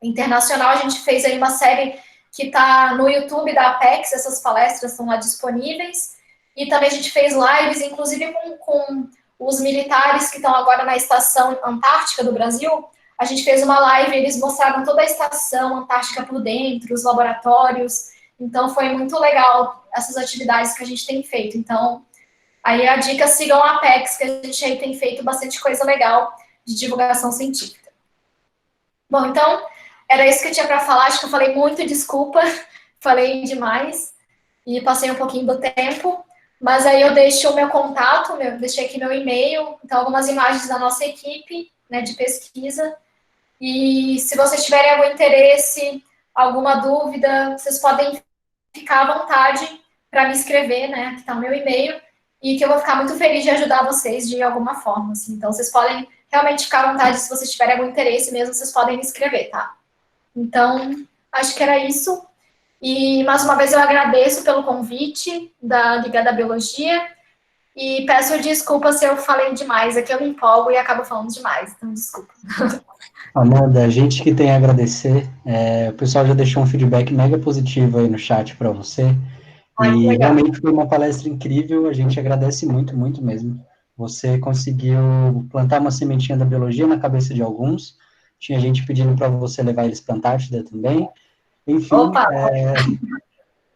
Internacional, a gente fez aí uma série que está no YouTube da Apex, essas palestras estão lá disponíveis, e também a gente fez lives, inclusive com os militares que estão agora na Estação Antártica do Brasil. A gente fez uma live, eles mostraram toda a estação Antártica por dentro, os laboratórios, então foi muito legal essas atividades que a gente tem feito. Então, aí a dica, sigam a Apex, que a gente aí tem feito bastante coisa legal de divulgação científica. Bom, então, era isso que eu tinha para falar, acho que eu falei muito, desculpa, falei demais e passei um pouquinho do tempo, mas aí eu deixo o meu contato, deixei aqui meu e-mail, então algumas imagens da nossa equipe, né, de pesquisa, e se vocês tiverem algum interesse, alguma dúvida, vocês podem ficar à vontade para me escrever, né, aqui está o meu e-mail, e que eu vou ficar muito feliz de ajudar vocês de alguma forma, assim. Então vocês podem realmente ficar à vontade, se vocês tiverem algum interesse mesmo, vocês podem me escrever, tá? Então, acho que era isso. E, mais uma vez, eu agradeço pelo convite da Liga da Biologia e peço desculpa se eu falei demais. Aqui eu me empolgo e acabo falando demais, então desculpa.
Amanda, a gente que tem a agradecer, o pessoal já deixou um feedback mega positivo aí no chat para você, e realmente foi uma palestra incrível, a gente agradece muito, muito mesmo. Você conseguiu plantar uma sementinha da biologia na cabeça de alguns, tinha gente pedindo para você levar eles para a Antártida também, enfim,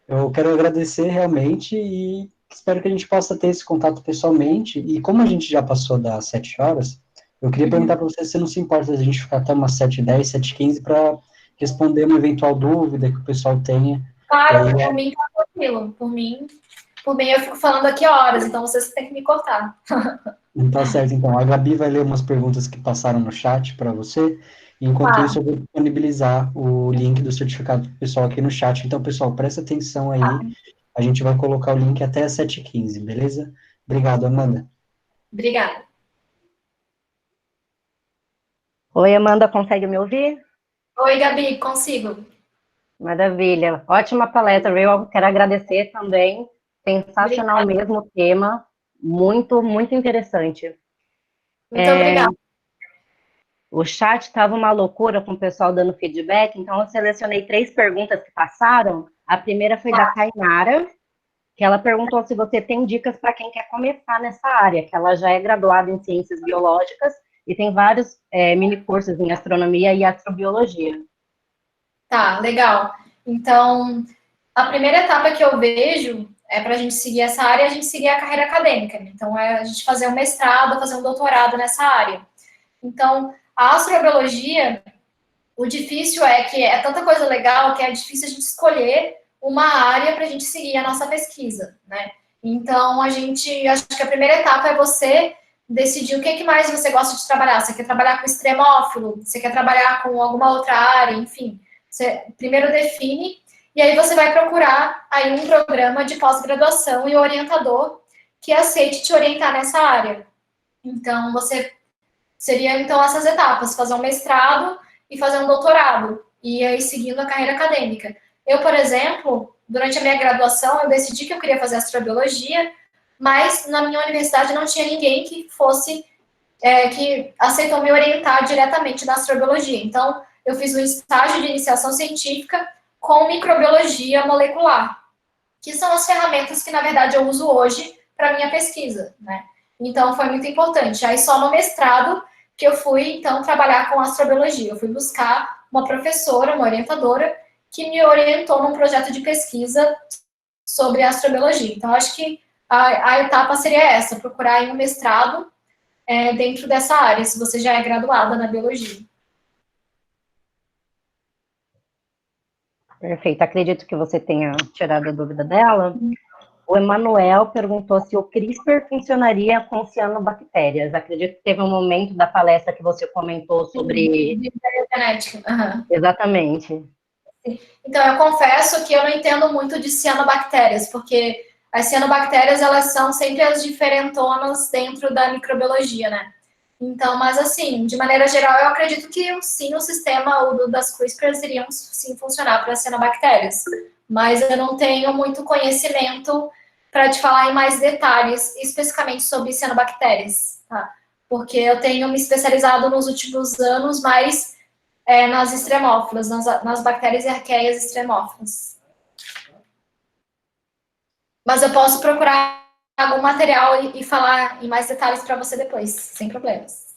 eu quero agradecer realmente e espero que a gente possa ter esse contato pessoalmente, e como a gente já passou das 7 horas, eu queria perguntar para você se não se importa a gente ficar até umas 7h10, 7h15 para responder uma eventual dúvida que o pessoal tenha.
Claro, por mim tá tranquilo. Por mim eu fico falando aqui horas, então vocês têm que me cortar.
Não tá certo, então. A Gabi vai ler umas perguntas que passaram no chat para você, e enquanto isso eu vou disponibilizar o link do certificado pro pessoal aqui no chat. Então, pessoal, presta atenção aí, a gente vai colocar o link até 7h15, beleza? Obrigado, Amanda.
Obrigada.
Oi, Amanda, consegue me ouvir?
Oi, Gabi, consigo.
Maravilha, ótima palestra, eu quero agradecer também, sensacional mesmo o tema, muito, muito interessante.
Muito obrigada.
O chat estava uma loucura com o pessoal dando feedback, então eu selecionei 3 perguntas que passaram. A primeira foi da Tainara, que ela perguntou se você tem dicas para quem quer começar nessa área, que ela já é graduada em ciências biológicas e tem vários mini cursos em astronomia e astrobiologia.
Tá, legal. Então, a primeira etapa que eu vejo para a gente seguir essa área, a gente seguir a carreira acadêmica. Então, é a gente fazer um mestrado, fazer um doutorado nessa área. Então, a astrobiologia, o difícil é que é tanta coisa legal que é difícil a gente escolher uma área para a gente seguir a nossa pesquisa, né? Então, acho que a primeira etapa é você decidir o que mais você gosta de trabalhar. Você quer trabalhar com extremófilo? Você quer trabalhar com alguma outra área? Enfim, você primeiro define e aí você vai procurar aí um programa de pós-graduação e o orientador que aceite te orientar nessa área. Então, seria então essas etapas, fazer um mestrado e fazer um doutorado, e aí seguindo a carreira acadêmica. Eu, por exemplo, durante a minha graduação, eu decidi que eu queria fazer astrobiologia, mas na minha universidade não tinha ninguém que que aceitou me orientar diretamente na astrobiologia. Então, eu fiz um estágio de iniciação científica com microbiologia molecular, que são as ferramentas que, na verdade, eu uso hoje para minha pesquisa, né? Então, foi muito importante. Aí, só no mestrado, que eu fui, então, trabalhar com astrobiologia. Eu fui buscar uma professora, uma orientadora, que me orientou num projeto de pesquisa sobre astrobiologia. Então, acho que a etapa seria essa, procurar um mestrado dentro dessa área, se você já é graduada na biologia.
Perfeito, acredito que você tenha tirado a dúvida dela. O Emanuel perguntou se o CRISPR funcionaria com cianobactérias. Acredito que teve um momento da palestra que você comentou sobre...
Genética. Uhum.
Exatamente.
Então, eu confesso que eu não entendo muito de cianobactérias, porque as cianobactérias, elas são sempre as diferentonas dentro da microbiologia, né? Então, mas assim, de maneira geral, eu acredito que sim, o sistema das CRISPRs iriam sim funcionar para cianobactérias. Mas eu não tenho muito conhecimento para te falar em mais detalhes, especificamente sobre cianobactérias, tá? Porque eu tenho me especializado nos últimos anos mais nas extremófilas, nas bactérias e arqueias extremófilas. Mas eu posso procurar algum material e falar em mais detalhes para você depois, sem problemas.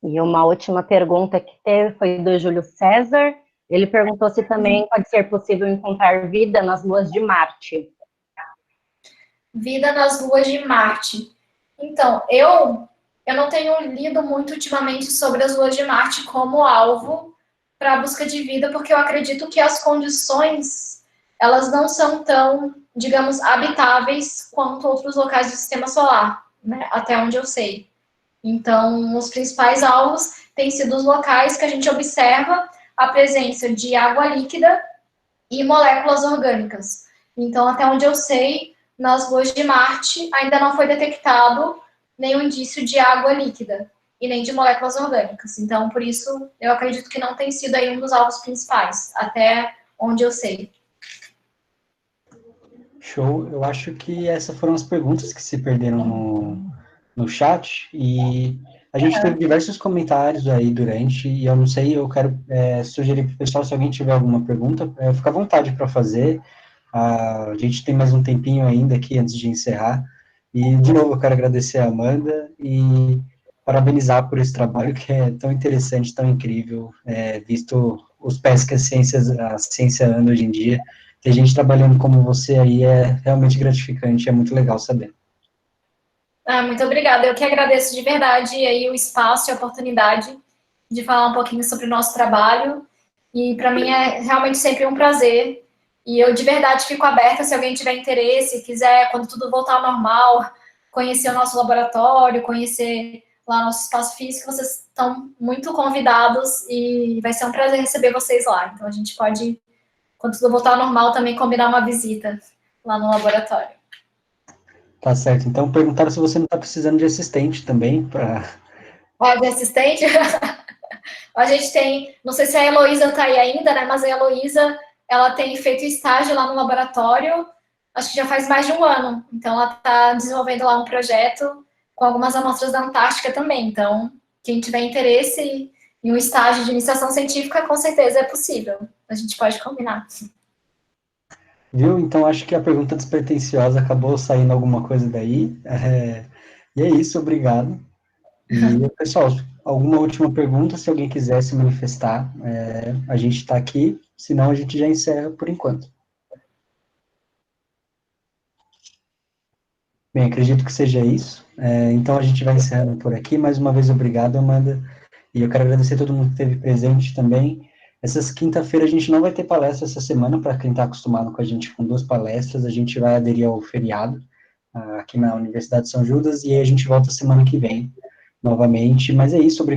E uma última pergunta que teve foi do Júlio César. Ele perguntou se também pode ser possível encontrar vida nas luas de Marte.
Vida nas luas de Marte. Então, eu não tenho lido muito ultimamente sobre as luas de Marte como alvo para a busca de vida, porque eu acredito que as condições, elas não são tão, digamos, habitáveis quanto outros locais do sistema solar, né? Até onde eu sei. Então, os principais alvos têm sido os locais que a gente observa a presença de água líquida e moléculas orgânicas. Então, até onde eu sei, nas luas de Marte ainda não foi detectado nenhum indício de água líquida e nem de moléculas orgânicas. Então, por isso, eu acredito que não tem sido aí um dos alvos principais, até onde eu sei.
Show. Eu acho que essas foram as perguntas que se perderam no chat, e a gente teve diversos comentários aí durante, e eu não sei, eu quero sugerir para o pessoal, se alguém tiver alguma pergunta, fica à vontade para fazer. A gente tem mais um tempinho ainda aqui antes de encerrar, e de novo eu quero agradecer a Amanda e parabenizar por esse trabalho que é tão interessante, tão incrível, visto os pés que a ciência anda hoje em dia. Ter gente trabalhando como você aí é realmente gratificante, é muito legal saber.
Muito obrigada. Eu que agradeço de verdade aí o espaço e a oportunidade de falar um pouquinho sobre o nosso trabalho. E para mim é realmente sempre um prazer. E eu de verdade fico aberta se alguém tiver interesse, quiser, quando tudo voltar ao normal, conhecer o nosso laboratório, conhecer lá nosso espaço físico, vocês estão muito convidados e vai ser um prazer receber vocês lá. Então a gente pode, quando tudo voltar ao normal, também combinar uma visita lá no laboratório.
Tá certo. Então, perguntaram se você não está precisando de assistente também, para...
De assistente? A gente tem, não sei se a Heloísa está aí ainda, né? Mas a Heloísa, ela tem feito estágio lá no laboratório, acho que já faz mais de um ano. Então, ela está desenvolvendo lá um projeto com algumas amostras da Antártica também. Então, quem tiver interesse em um estágio de iniciação científica, com certeza é possível. A gente pode combinar.
Viu? Então, acho que a pergunta despretensiosa acabou saindo alguma coisa daí. E é isso, obrigado. E, pessoal, alguma última pergunta, se alguém quiser se manifestar, a gente está aqui, senão a gente já encerra por enquanto. Bem, acredito que seja isso. Então, a gente vai encerrando por aqui. Mais uma vez, obrigado, Amanda. E eu quero agradecer a todo mundo que esteve presente também. Essas quinta-feira a gente não vai ter palestra essa semana, para quem está acostumado com a gente com 2 palestras, a gente vai aderir ao feriado aqui na Universidade de São Judas, e aí a gente volta semana que vem, novamente. Mas é isso, obrigado.